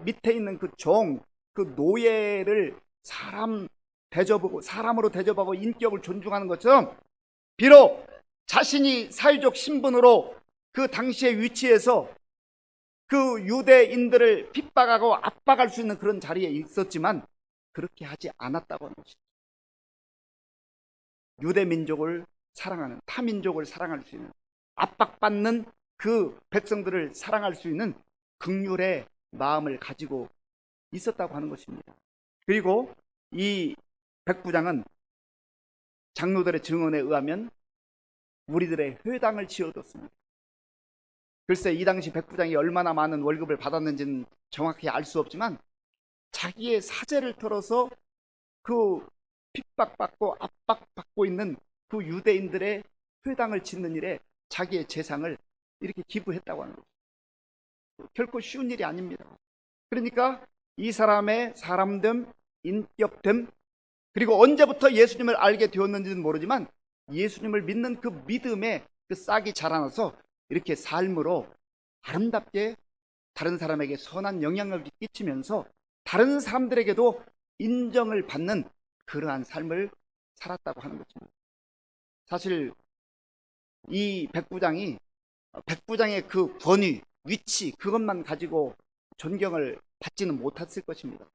[SPEAKER 1] 밑에 있는 그 종, 그 노예를 사람으로 대접하고 인격을 존중하는 것처럼, 비록 자신이 사회적 신분으로 그 당시의 위치에서 그 유대인들을 핍박하고 압박할 수 있는 그런 자리에 있었지만 그렇게 하지 않았다고 하는 것이죠. 유대 민족을 사랑하는, 타민족을 사랑할 수 있는, 압박받는 그 백성들을 사랑할 수 있는 긍휼의 마음을 가지고 있었다고 하는 것입니다. 그리고 이 백부장은 장로들의 증언에 의하면 우리들의 회당을 지어뒀습니다. 글쎄 이 당시 백부장이 얼마나 많은 월급을 받았는지는 정확히 알 수 없지만, 자기의 사재를 털어서 그 핍박받고 압박받고 있는 그 유대인들의 회당을 짓는 일에 자기의 재산을 이렇게 기부했다고 하는 거죠. 결코 쉬운 일이 아닙니다. 그러니까 이 사람의 사람됨, 인격됨, 그리고 언제부터 예수님을 알게 되었는지는 모르지만 예수님을 믿는 그 믿음의 그 싹이 자라나서 이렇게 삶으로 아름답게 다른 사람에게 선한 영향을 끼치면서 다른 사람들에게도 인정을 받는 그러한 삶을 살았다고 하는 것입니다. 사실 이 백부장의 그 권위, 위치, 그것만 가지고 존경을 받지는 못했을 것입니다.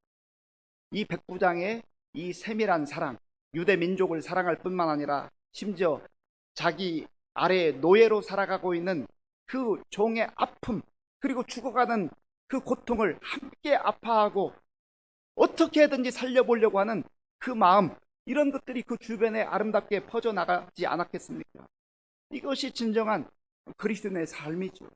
[SPEAKER 1] 이 백부장의 이 세밀한 사랑, 유대 민족을 사랑할 뿐만 아니라 심지어 자기 아래 노예로 살아가고 있는 그 종의 아픔, 그리고 죽어가는 그 고통을 함께 아파하고 어떻게든지 살려보려고 하는 그 마음, 이런 것들이 그 주변에 아름답게 퍼져나가지 않았겠습니까? 이것이 진정한 그리스도인의 삶이죠.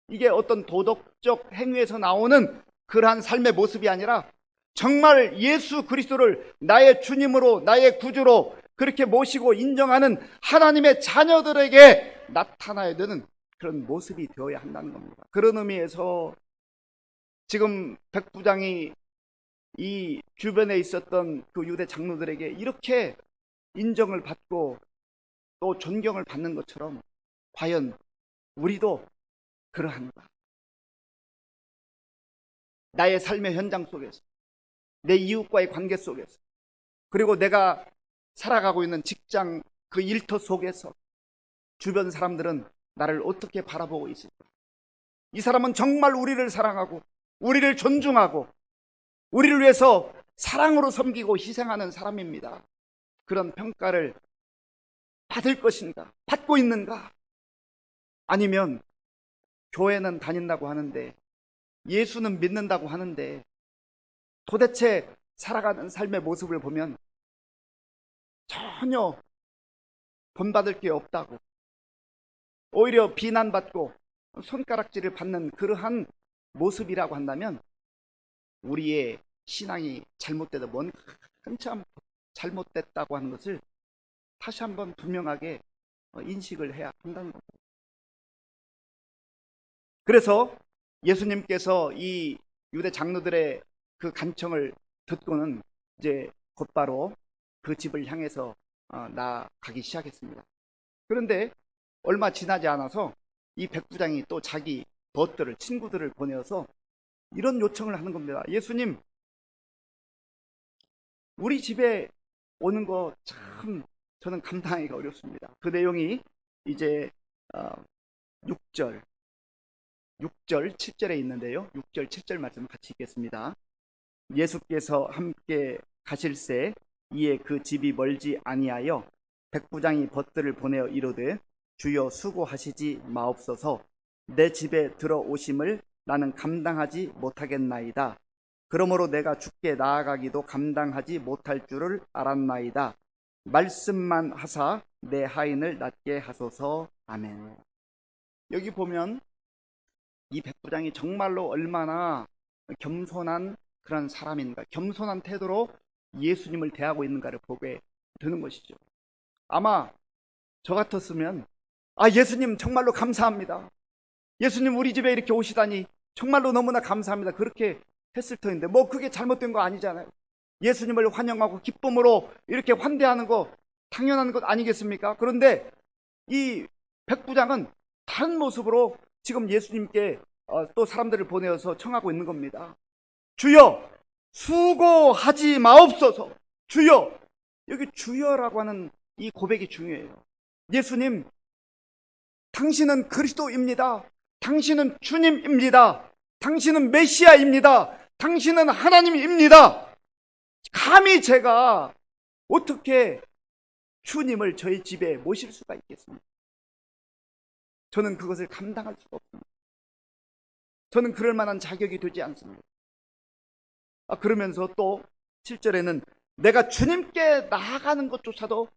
[SPEAKER 1] 이게 어떤 도덕적 행위에서 나오는 그러한 삶의 모습이 아니라 정말 예수 그리스도를 나의 주님으로, 나의 구주로 그렇게 모시고 인정하는 하나님의 자녀들에게 나타나야 되는 그런 모습이 되어야 한다는 겁니다. 그런 의미에서 지금 백부장이 이 주변에 있었던 그 유대 장로들에게 이렇게 인정을 받고 또 존경을 받는 것처럼 과연 우리도 그러한가? 나의 삶의 현장 속에서, 내 이웃과의 관계 속에서, 그리고 내가 살아가고 있는 직장 그 일터 속에서 주변 사람들은 나를 어떻게 바라보고 있을까? 이 사람은 정말 우리를 사랑하고 우리를 존중하고 우리를 위해서 사랑으로 섬기고 희생하는 사람입니다. 그런 평가를 받을 것인가? 받고 있는가? 아니면 교회는 다닌다고 하는데, 예수는 믿는다고 하는데 도대체 살아가는 삶의 모습을 보면 전혀 본받을 게 없다고, 오히려 비난받고 손가락질을 받는 그러한 모습이라고 한다면 우리의 신앙이 잘못되다, 뭔가 한참 잘못됐다고 하는 것을 다시 한번 분명하게 인식을 해야 한다는 겁니다. 그래서 예수님께서 이 유대 장로들의 그 간청을 듣고는 이제 곧바로 그 집을 향해서 나아가기 시작했습니다. 그런데 얼마 지나지 않아서 이 백부장이 또 자기 벗들을, 친구들을 보내어서 이런 요청을 하는 겁니다. 예수님, 우리 집에 오는 거 참 저는 감당하기가 어렵습니다. 그 내용이 이제 6절, 7절에 있는데요. 6절, 7절 말씀 같이 읽겠습니다. 예수께서 함께 가실새 이에 그 집이 멀지 아니하여 백부장이 벗들을 보내어 이르되 주여 수고하시지 마옵소서. 내 집에 들어오심을 나는 감당하지 못하겠나이다. 그러므로 내가 주께 나아가기도 감당하지 못할 줄을 알았나이다. 말씀만 하사 내 하인을 낫게 하소서. 아멘. 여기 보면 이 백부장이 정말로 얼마나 겸손한 그런 사람인가, 겸손한 태도로 예수님을 대하고 있는가를 보게 되는 것이죠. 아마 저 같았으면 예수님 정말로 감사합니다. 예수님 우리 집에 이렇게 오시다니 정말로 너무나 감사합니다. 그렇게 했을 터인데 뭐 그게 잘못된 거 아니잖아요. 예수님을 환영하고 기쁨으로 이렇게 환대하는 거 당연한 것 아니겠습니까? 그런데 이 백부장은 다른 모습으로 지금 예수님께 또 사람들을 보내어서 청하고 있는 겁니다. 주여 수고하지 마옵소서. 주여, 여기 주여라고 하는 이 고백이 중요해요. 예수님, 당신은 그리스도입니다. 당신은 주님입니다. 당신은 메시아입니다. 당신은 하나님입니다. 감히 제가 어떻게 주님을 저희 집에 모실 수가 있겠습니까? 저는 그것을 감당할 수가 없습니다. 저는 그럴 만한 자격이 되지 않습니다. 그러면서 또 7절에는 내가 주님께 나아가는 것조차도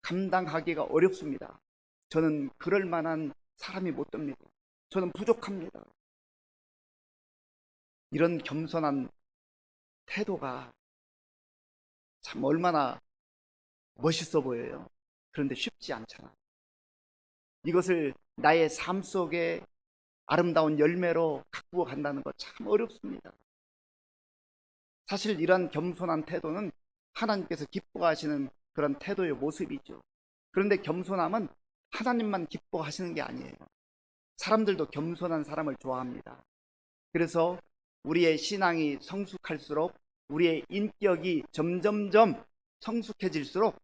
[SPEAKER 1] 감당하기가 어렵습니다. 저는 그럴 만한 사람이 못 됩니다. 저는 부족합니다. 이런 겸손한 태도가 참 얼마나 멋있어 보여요. 그런데 쉽지 않잖아. 이것을 나의 삶 속에 아름다운 열매로 가꾸어 간다는 것 참 어렵습니다. 사실 이런 겸손한 태도는 하나님께서 기뻐하시는 그런 태도의 모습이죠. 그런데 겸손함은 하나님만 기뻐하시는 게 아니에요. 사람들도 겸손한 사람을 좋아합니다. 그래서 우리의 신앙이 성숙할수록, 우리의 인격이 점점점 성숙해질수록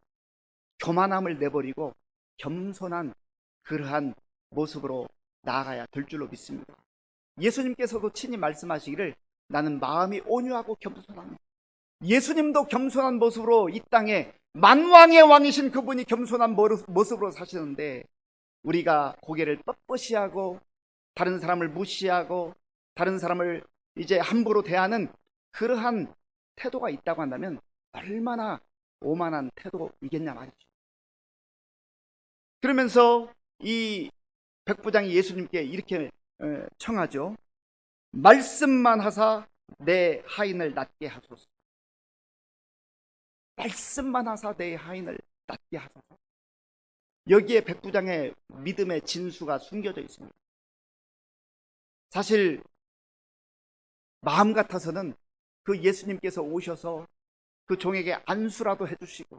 [SPEAKER 1] 교만함을 내버리고 겸손한 그러한 모습으로 나아가야 될 줄로 믿습니다. 예수님께서도 친히 말씀하시기를 나는 마음이 온유하고 겸손하네. 예수님도 겸손한 모습으로 이 땅에 만왕의 왕이신 그분이 겸손한 모습으로 사시는데, 우리가 고개를 뻣뻣이 하고 다른 사람을 무시하고 다른 사람을 이제 함부로 대하는 그러한 태도가 있다고 한다면 얼마나 오만한 태도이겠냐 말이죠. 그러면서 이 백부장이 예수님께 이렇게 청하죠. 말씀만 하사 내 하인을 낫게 하소서. 말씀만 하사 내 하인을 낫게 하소서. 여기에 백부장의 믿음의 진수가 숨겨져 있습니다. 사실 마음 같아서는 그 예수님께서 오셔서 그 종에게 안수라도 해주시고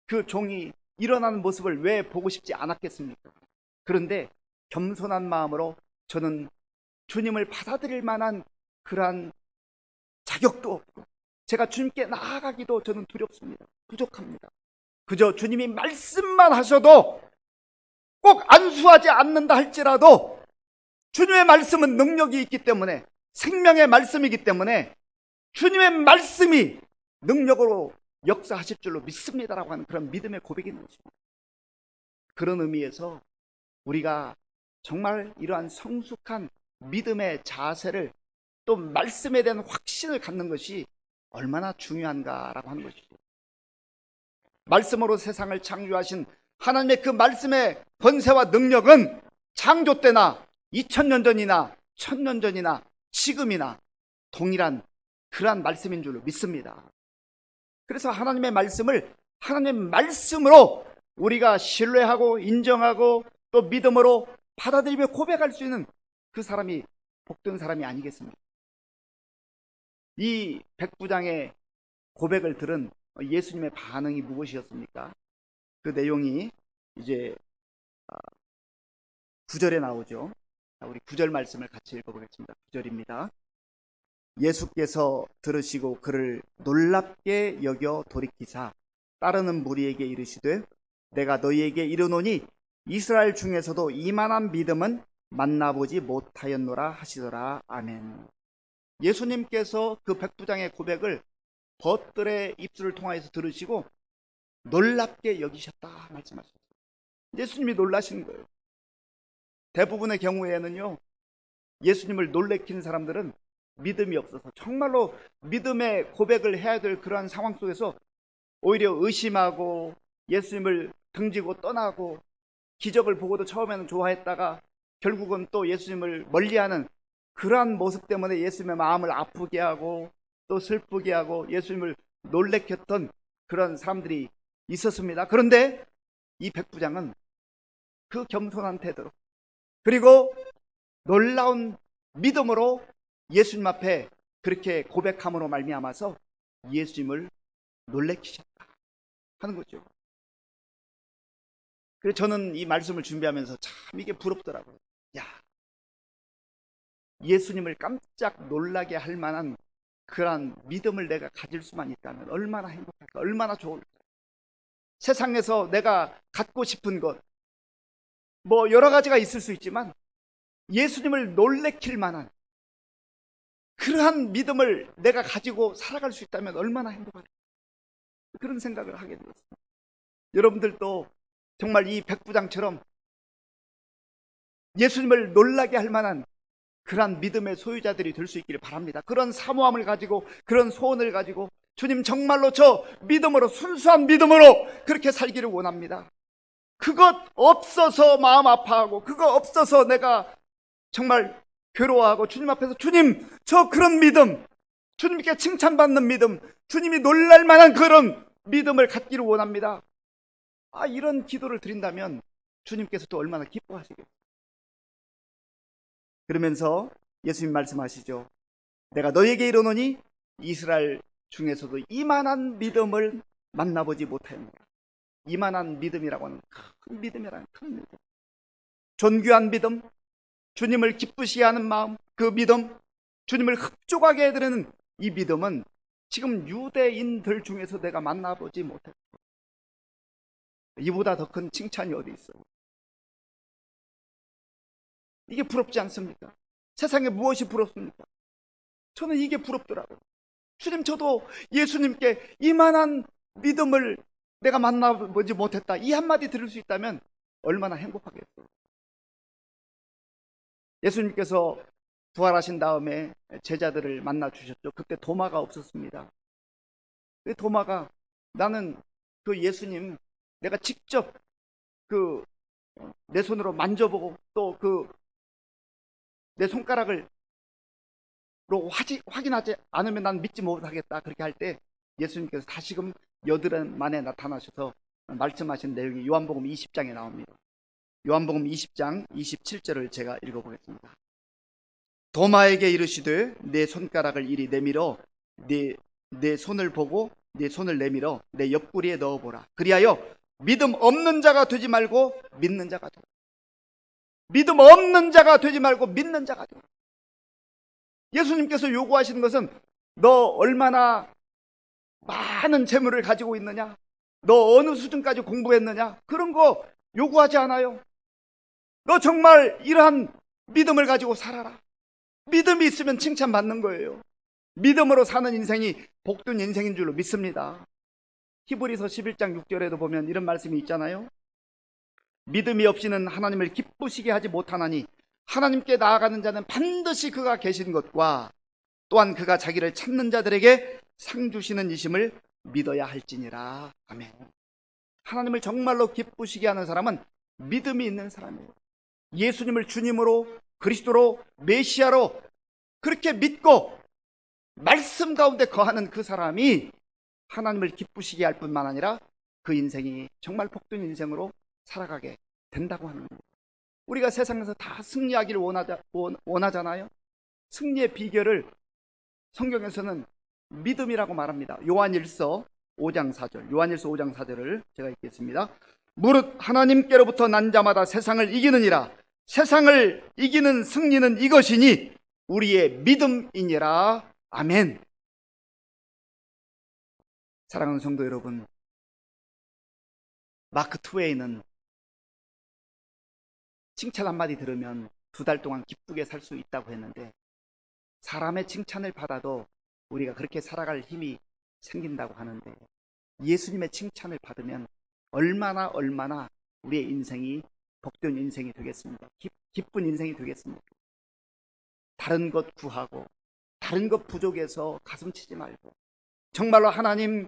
[SPEAKER 1] 그 종이 일어나는 모습을 왜 보고 싶지 않았겠습니까? 그런데 겸손한 마음으로 저는 주님을 받아들일 만한 그러한 자격도 없고 제가 주님께 나아가기도 저는 두렵습니다. 부족합니다. 그저 주님이 말씀만 하셔도, 꼭 안수하지 않는다 할지라도 주님의 말씀은 능력이 있기 때문에, 생명의 말씀이기 때문에 주님의 말씀이 능력으로 역사하실 줄로 믿습니다라고 하는 그런 믿음의 고백이 있는 것입니다. 그런 의미에서 우리가 정말 이러한 성숙한 믿음의 자세를, 또 말씀에 대한 확신을 갖는 것이 얼마나 중요한가라고 하는 것이죠. 말씀으로 세상을 창조하신 하나님의 그 말씀의 권세와 능력은 창조 때나 2000년 전이나 1000년 전이나 지금이나 동일한 그러한 말씀인 줄로 믿습니다. 그래서 하나님의 말씀을 하나님의 말씀으로 우리가 신뢰하고 인정하고 또 믿음으로 받아들이며 고백할 수 있는 그 사람이 복된 사람이 아니겠습니까? 이 백부장의 고백을 들은 예수님의 반응이 무엇이었습니까? 그 내용이 이제 9절에 나오죠. 우리 9절 말씀을 같이 읽어보겠습니다. 9절입니다. 예수께서 들으시고 그를 놀랍게 여겨 돌이키사 따르는 무리에게 이르시되 내가 너희에게 이르노니 이스라엘 중에서도 이만한 믿음은 만나보지 못하였노라 하시더라. 아멘. 예수님께서 그 백부장의 고백을 벗들의 입술을 통하여서 들으시고 놀랍게 여기셨다 말씀하셨어요. 예수님이 놀라신 거예요. 대부분의 경우에는요, 예수님을 놀래킨 사람들은 믿음이 없어서 정말로 믿음의 고백을 해야 될 그러한 상황 속에서 오히려 의심하고 예수님을 등지고 떠나고, 기적을 보고도 처음에는 좋아했다가 결국은 또 예수님을 멀리하는 그러한 모습 때문에 예수님의 마음을 아프게 하고 또 슬프게 하고 예수님을 놀래켰던 그런 사람들이 있었습니다. 그런데 이 백부장은 그 겸손한 태도로 그리고 놀라운 믿음으로 예수님 앞에 그렇게 고백함으로 말미암아서 예수님을 놀래키셨다 하는 거죠. 그래서 저는 이 말씀을 준비하면서 참 이게 부럽더라고요. 야, 예수님을 깜짝 놀라게 할 만한 그러한 믿음을 내가 가질 수만 있다면 얼마나 행복할까, 얼마나 좋을까. 세상에서 내가 갖고 싶은 것 뭐 여러 가지가 있을 수 있지만 예수님을 놀래킬 만한 그러한 믿음을 내가 가지고 살아갈 수 있다면 얼마나 행복할까, 그런 생각을 하게 되었습니다. 여러분들도 정말 이 백부장처럼 예수님을 놀라게 할 만한 그러한 믿음의 소유자들이 될 수 있기를 바랍니다. 그런 사모함을 가지고 그런 소원을 가지고 주님 정말로 저 믿음으로, 순수한 믿음으로 그렇게 살기를 원합니다. 그것 없어서 마음 아파하고 그거 없어서 내가 정말 괴로워하고 주님 앞에서 주님 저 그런 믿음, 주님께 칭찬받는 믿음, 주님이 놀랄 만한 그런 믿음을 갖기를 원합니다. 이런 기도를 드린다면 주님께서 또 얼마나 기뻐하시겠어요. 그러면서 예수님 말씀하시죠. 내가 너에게 이르노니 이스라엘 중에서도 이만한 믿음을 만나보지 못하였노라. 이만한 믿음이라고는 큰 믿음이라는 큰 믿음, 존귀한 믿음, 주님을 기쁘시게 하는 마음, 그 믿음, 주님을 흡족하게 해드리는 이 믿음은 지금 유대인들 중에서 내가 만나보지 못했고, 이보다 더 큰 칭찬이 어디 있어요? 이게 부럽지 않습니까? 세상에 무엇이 부럽습니까? 저는 이게 부럽더라고요. 주님, 저도 예수님께 이만한 믿음을 내가 만나보지 못했다, 이 한마디 들을 수 있다면 얼마나 행복하겠어요. 예수님께서 부활하신 다음에 제자들을 만나 주셨죠. 그때 도마가 없었습니다. 도마가, 나는 그 예수님 내가 직접 내 손으로 만져보고 또 내 손가락을 확인하지 않으면 난 믿지 못하겠다, 그렇게 할 때 예수님께서 다시금 여드름 만에 나타나셔서 말씀하신 내용이 요한복음 20장에 나옵니다. 요한복음 20장 27절을 제가 읽어보겠습니다. 도마에게 이르시되 내 손가락을 이리 내밀어 내 손을 보고 내 손을 내밀어 내 옆구리에 넣어보라. 그리하여 믿음 없는 자가 되지 말고 믿는 자가 되라. 믿음 없는 자가 되지 말고 믿는 자가 되라. 예수님께서 요구하시는 것은 너 얼마나 많은 재물을 가지고 있느냐, 너 어느 수준까지 공부했느냐, 그런 거 요구하지 않아요. 너 정말 이러한 믿음을 가지고 살아라. 믿음이 있으면 칭찬받는 거예요. 믿음으로 사는 인생이 복된 인생인 줄로 믿습니다. 히브리서 11장 6절에도 보면 이런 말씀이 있잖아요. 믿음이 없이는 하나님을 기쁘시게 하지 못하나니 하나님께 나아가는 자는 반드시 그가 계신 것과 또한 그가 자기를 찾는 자들에게 상 주시는 이심을 믿어야 할지니라. 아멘. 하나님을 정말로 기쁘시게 하는 사람은 믿음이 있는 사람이에요. 예수님을 주님으로, 그리스도로, 메시아로 그렇게 믿고 말씀 가운데 거하는 그 사람이 하나님을 기쁘시게 할 뿐만 아니라 그 인생이 정말 복된 인생으로 살아가게 된다고 하는 겁니다. 우리가 세상에서 다 승리하기를 원하잖아요. 승리의 비결을 성경에서는 믿음이라고 말합니다. 요한일서 5장 4절을 제가 읽겠습니다. 무릇 하나님께로부터 난 자마다 세상을 이기느니라. 세상을 이기는 승리는 이것이니 우리의 믿음이니라. 아멘. 사랑하는 성도 여러분, 마크 트웨이는 칭찬 한마디 들으면 2달 동안 기쁘게 살 수 있다고 했는데, 사람의 칭찬을 받아도 우리가 그렇게 살아갈 힘이 생긴다고 하는데, 예수님의 칭찬을 받으면 얼마나 우리의 인생이 복된 인생이 되겠습니까? 기쁜 인생이 되겠습니까? 다른 것 구하고 다른 것 부족해서 가슴 치지 말고, 정말로 하나님,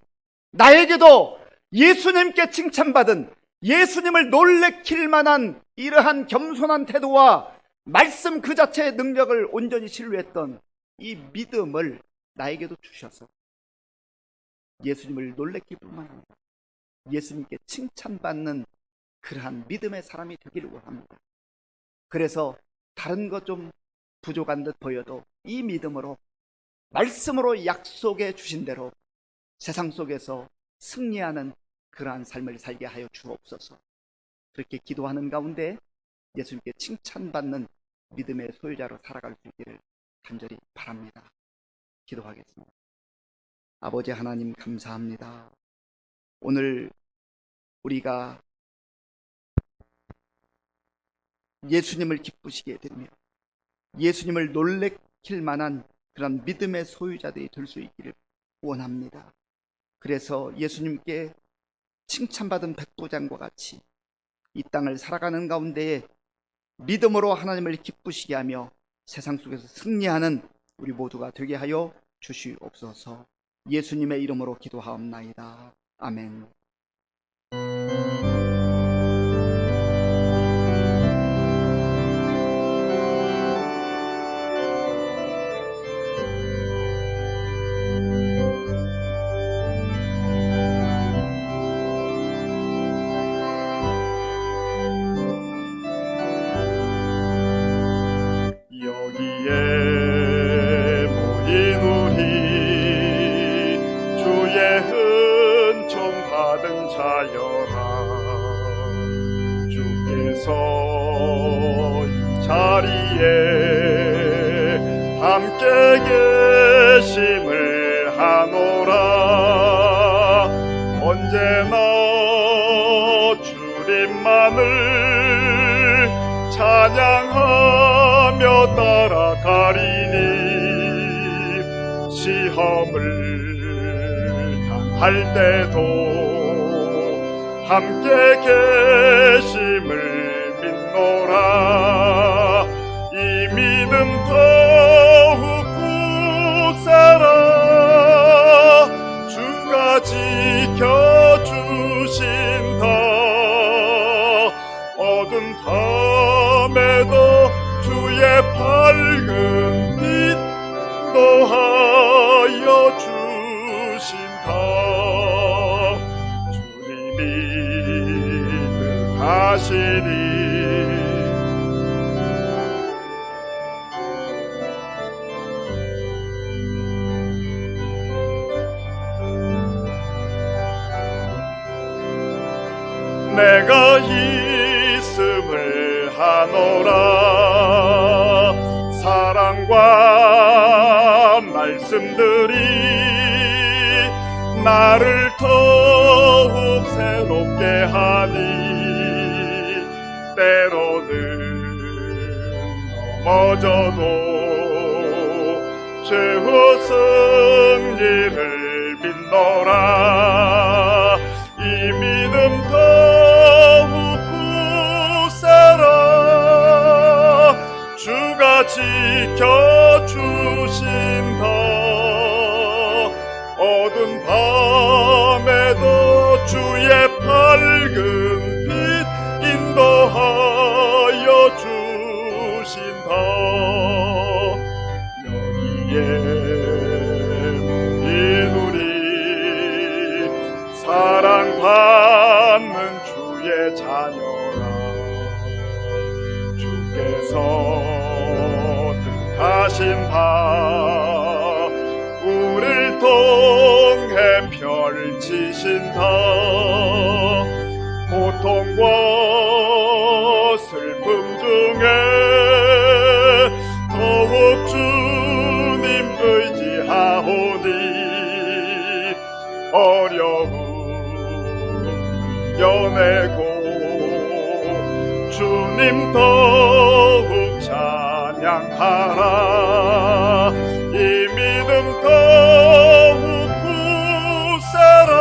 [SPEAKER 1] 나에게도 예수님께 칭찬받은, 예수님을 놀래킬 만한 이러한 겸손한 태도와 말씀 그 자체의 능력을 온전히 신뢰했던 이 믿음을 나에게도 주셔서 예수님을 놀래킬 뿐만 아니라 예수님께 칭찬받는 그러한 믿음의 사람이 되기를 원합니다. 그래서 다른 것 좀 부족한 듯 보여도 이 믿음으로, 말씀으로 약속해 주신 대로 세상 속에서 승리하는 그러한 삶을 살게 하여 주옵소서. 그렇게 기도하는 가운데 예수님께 칭찬받는 믿음의 소유자로 살아갈 수 있기를 간절히 바랍니다. 기도하겠습니다. 아버지 하나님, 감사합니다. 오늘 우리가 예수님을 기쁘시게 되며 예수님을 놀래킬 만한 그런 믿음의 소유자들이 될 수 있기를 원합니다. 그래서 예수님께 칭찬받은 백부장과 같이 이 땅을 살아가는 가운데에 믿음으로 하나님을 기쁘시게 하며 세상 속에서 승리하는 우리 모두가 되게 하여 주시옵소서. 예수님의 이름으로 기도하옵나이다. 아멘.
[SPEAKER 2] 여기에 모인 우리 주의 은총 받은 자여라. 여기에 함께 계심을 하노라. 언제나 주님만을 찬양하며 따라가리니 시험을 당할 때도 함께 계심을 믿노라. 이 믿음 더욱 굳세라. 주가 지켜주신다. 어두운 밤에도 주의 밝은 빛 인도하여 주신다. 주님이 뜻하시니 내가 있음을 하노라. 사랑과 말씀들이 나를 더욱 새롭게 하니 때로는 넘어져도 최후 승리를 믿노라. 이 믿음 더욱 굳세라. 주가 지켜주신다. 어두운 밤에도 주의 밝은 빛 인도하여 주신다. 여기에 모인 우리 사랑받는 주의 자녀라. 주께서 뜻하신 바 우릴 통해 펼치신다. 고통과 슬픔 중에 더욱 주님 의지하오니 어려움 이겨내고 주님 더욱 찬양하라. 이 믿음 더욱 굳세라.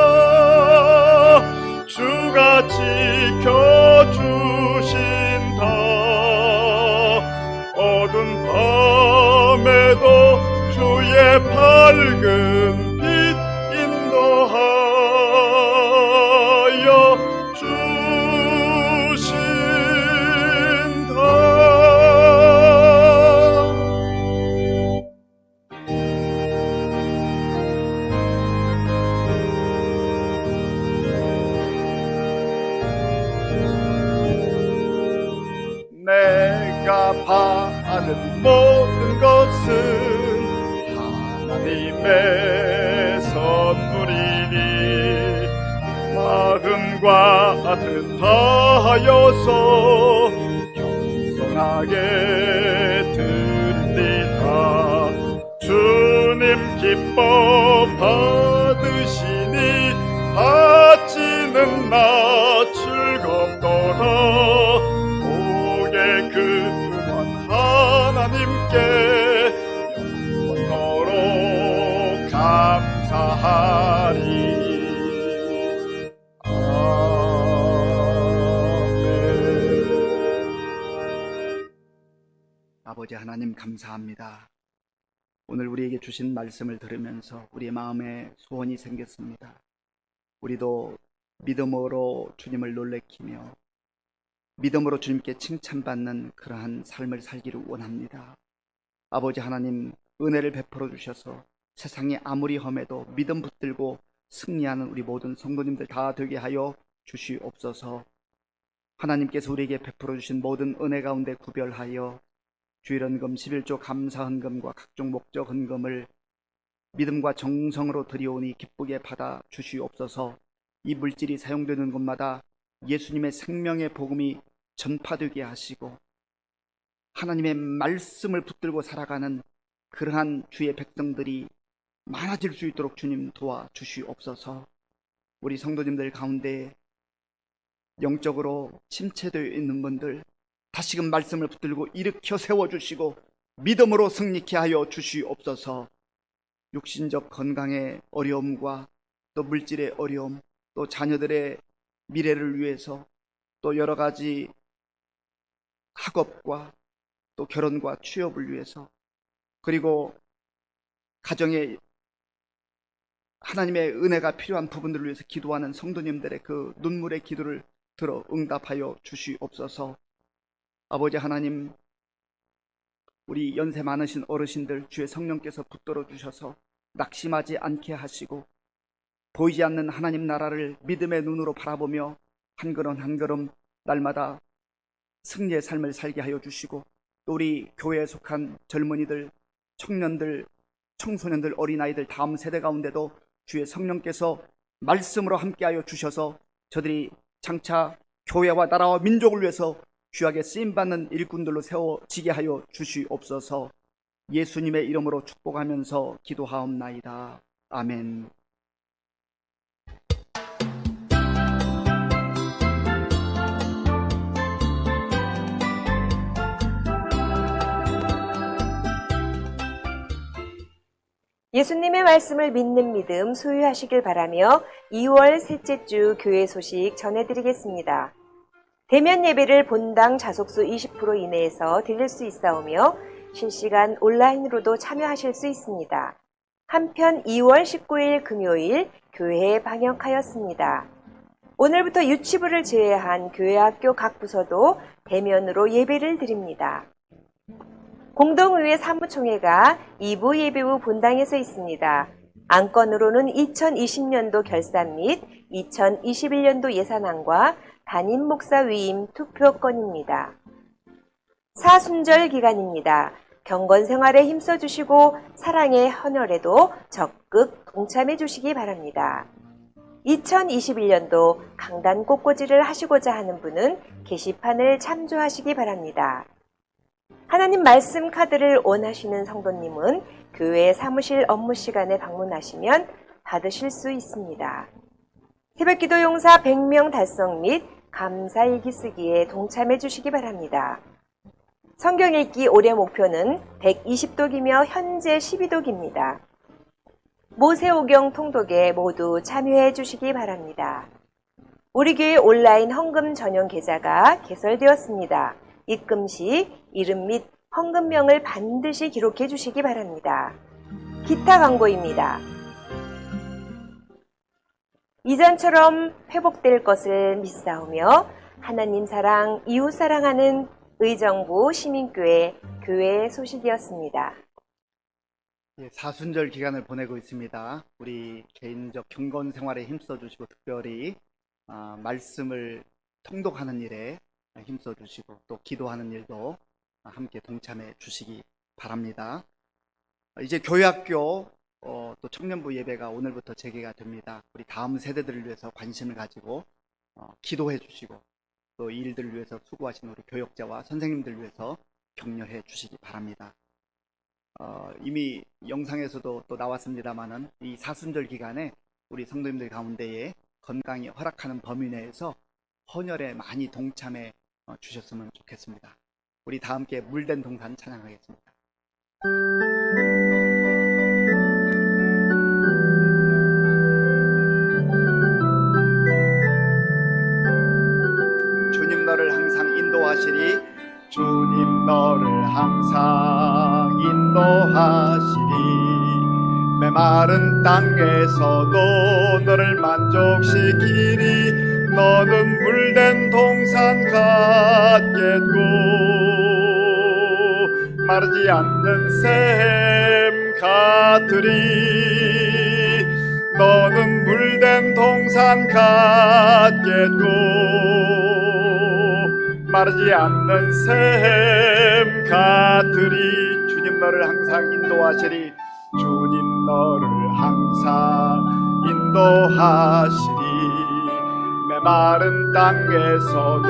[SPEAKER 2] 주가 지켜주신다. 어두운 밤에도 주의 밝은 빛 인도하여 주신다. 내가 바라는 모든 것은 하나님의 선물이니 마음과 뜻 다하여서 겸손하게 드립니다. 주님 기뻐 받으시니 받지는 나 즐겁도다. 그만 하나님께 영원토록 감사하리. 아멘.
[SPEAKER 1] 아버지 하나님 감사합니다. 오늘 우리에게 주신 말씀을 들으면서 우리의 마음에 소원이 생겼습니다. 우리도 믿음으로 주님을 놀래키며 믿음으로 주님께 칭찬받는 그러한 삶을 살기를 원합니다. 아버지 하나님, 은혜를 베풀어 주셔서 세상이 아무리 험해도 믿음 붙들고 승리하는 우리 모든 성도님들 다 되게 하여 주시옵소서. 하나님께서 우리에게 베풀어 주신 모든 은혜 가운데 구별하여 주일헌금 11조 감사헌금과 각종 목적 헌금을 믿음과 정성으로 드리오니 기쁘게 받아 주시옵소서. 이 물질이 사용되는 곳마다 예수님의 생명의 복음이 전파되게 하시고 하나님의 말씀을 붙들고 살아가는 그러한 주의 백성들이 많아질 수 있도록 주님 도와주시옵소서. 우리 성도님들 가운데 영적으로 침체되어 있는 분들 다시금 말씀을 붙들고 일으켜 세워주시고 믿음으로 승리케 하여 주시옵소서. 육신적 건강의 어려움과 또 물질의 어려움, 또 자녀들의 미래를 위해서, 또 여러 가지 학업과 또 결혼과 취업을 위해서, 그리고 가정에 하나님의 은혜가 필요한 부분들을 위해서 기도하는 성도님들의 그 눈물의 기도를 들어 응답하여 주시옵소서. 아버지 하나님, 우리 연세 많으신 어르신들 주의 성령께서 붙들어 주셔서 낙심하지 않게 하시고 보이지 않는 하나님 나라를 믿음의 눈으로 바라보며 한 걸음 한 걸음 날마다 승리의 삶을 살게 하여 주시고, 또 우리 교회에 속한 젊은이들, 청년들, 청소년들, 어린아이들 다음 세대 가운데도 주의 성령께서 말씀으로 함께하여 주셔서 저들이 장차 교회와 나라와 민족을 위해서 귀하게 쓰임받는 일꾼들로 세워지게 하여 주시옵소서. 예수님의 이름으로 축복하면서 기도하옵나이다. 아멘.
[SPEAKER 4] 예수님의 말씀을 믿는 믿음 소유하시길 바라며 2월 셋째 주 교회 소식 전해드리겠습니다. 대면 예배를 본당 좌석수 20% 이내에서 드릴 수 있사오며 실시간 온라인으로도 참여하실 수 있습니다. 한편 2월 19일 금요일 교회에 방역하였습니다. 오늘부터 유치부를 제외한 교회학교 각 부서도 대면으로 예배를 드립니다. 공동의회 사무총회가 2부 예배 후 본당에서 있습니다. 안건으로는 2020년도 결산 및 2021년도 예산안과 담임 목사 위임 투표건입니다. 사순절 기간입니다. 경건 생활에 힘써주시고 사랑의 헌혈에도 적극 동참해 주시기 바랍니다. 2021년도 강단 꽃꽂이를 하시고자 하는 분은 게시판을 참조하시기 바랍니다. 하나님 말씀 카드를 원하시는 성도님은 교회 사무실 업무 시간에 방문하시면 받으실 수 있습니다. 새벽기도 용사 100명 달성 및 감사일기 쓰기에 동참해 주시기 바랍니다. 성경 읽기 올해 목표는 120독이며 현재 12독입니다. 모세오경 통독에 모두 참여해 주시기 바랍니다. 우리 교회 온라인 헌금 전용 계좌가 개설되었습니다. 입금 시 이름 및 헌금명을 반드시 기록해 주시기 바랍니다. 기타 광고입니다. 이전처럼 회복될 것을 믿사오며 하나님 사랑, 이웃 사랑하는 의정부 시민교회 교회 소식이었습니다.
[SPEAKER 1] 사순절 기간을 보내고 있습니다. 우리 개인적 경건 생활에 힘써주시고 특별히 말씀을 통독하는 일에 힘써주시고 또 기도하는 일도 함께 동참해 주시기 바랍니다. 이제 교회학교 또 청년부 예배가 오늘부터 재개가 됩니다. 우리 다음 세대들을 위해서 관심을 가지고 기도해 주시고 또 이 일들을 위해서 수고하시는 우리 교역자와 선생님들 위해서 격려해 주시기 바랍니다. 이미 영상에서도 또 나왔습니다만은 이 사순절 기간에 우리 성도님들 가운데에 건강이 허락하는 범위 내에서 헌혈에 많이 동참해 주셨으면 좋겠습니다. 우리 다 함께 물된 동산 찬양하겠습니다. 주님 너를 항상 인도하시리.
[SPEAKER 2] 주님 너를 항상 인도하시리. 메마른 땅에서도 너를 만족시키리. 너는 물된 동산 같겠고 마르지 않는 샘 같으리. 너는 물된 동산 같겠고 마르지 않는 샘 같으리. 주님 너를 항상 인도하시리. 주님 너를 항상 인도하시리. 메마른 땅에서도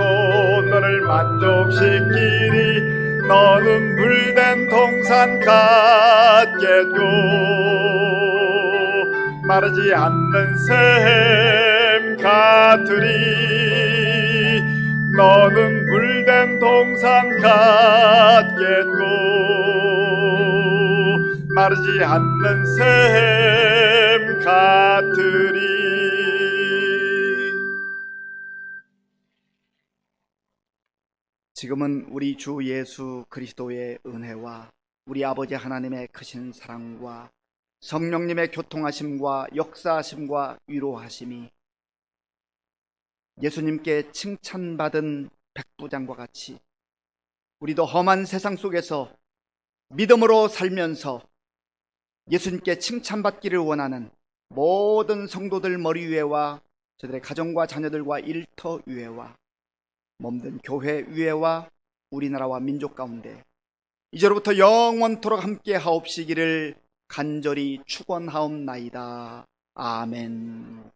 [SPEAKER 2] 너를 만족시키리. 너는 물된 동산 같겠고 마르지 않는 샘 같으리 너는 물된 동산 같겠고 마르지 않는 샘 같으리.
[SPEAKER 1] 지금은 우리 주 예수 그리스도의 은혜와 우리 아버지 하나님의 크신 사랑과 성령님의 교통하심과 역사하심과 위로하심이 예수님께 칭찬받은 백부장과 같이 우리도 험한 세상 속에서 믿음으로 살면서 예수님께 칭찬받기를 원하는 모든 성도들 머리 위에와 저들의 가정과 자녀들과 일터 위에와 몸된 교회 위에와 우리나라와 민족 가운데 이제로부터 영원토록 함께 하옵시기를 간절히 축원하옵나이다. 아멘.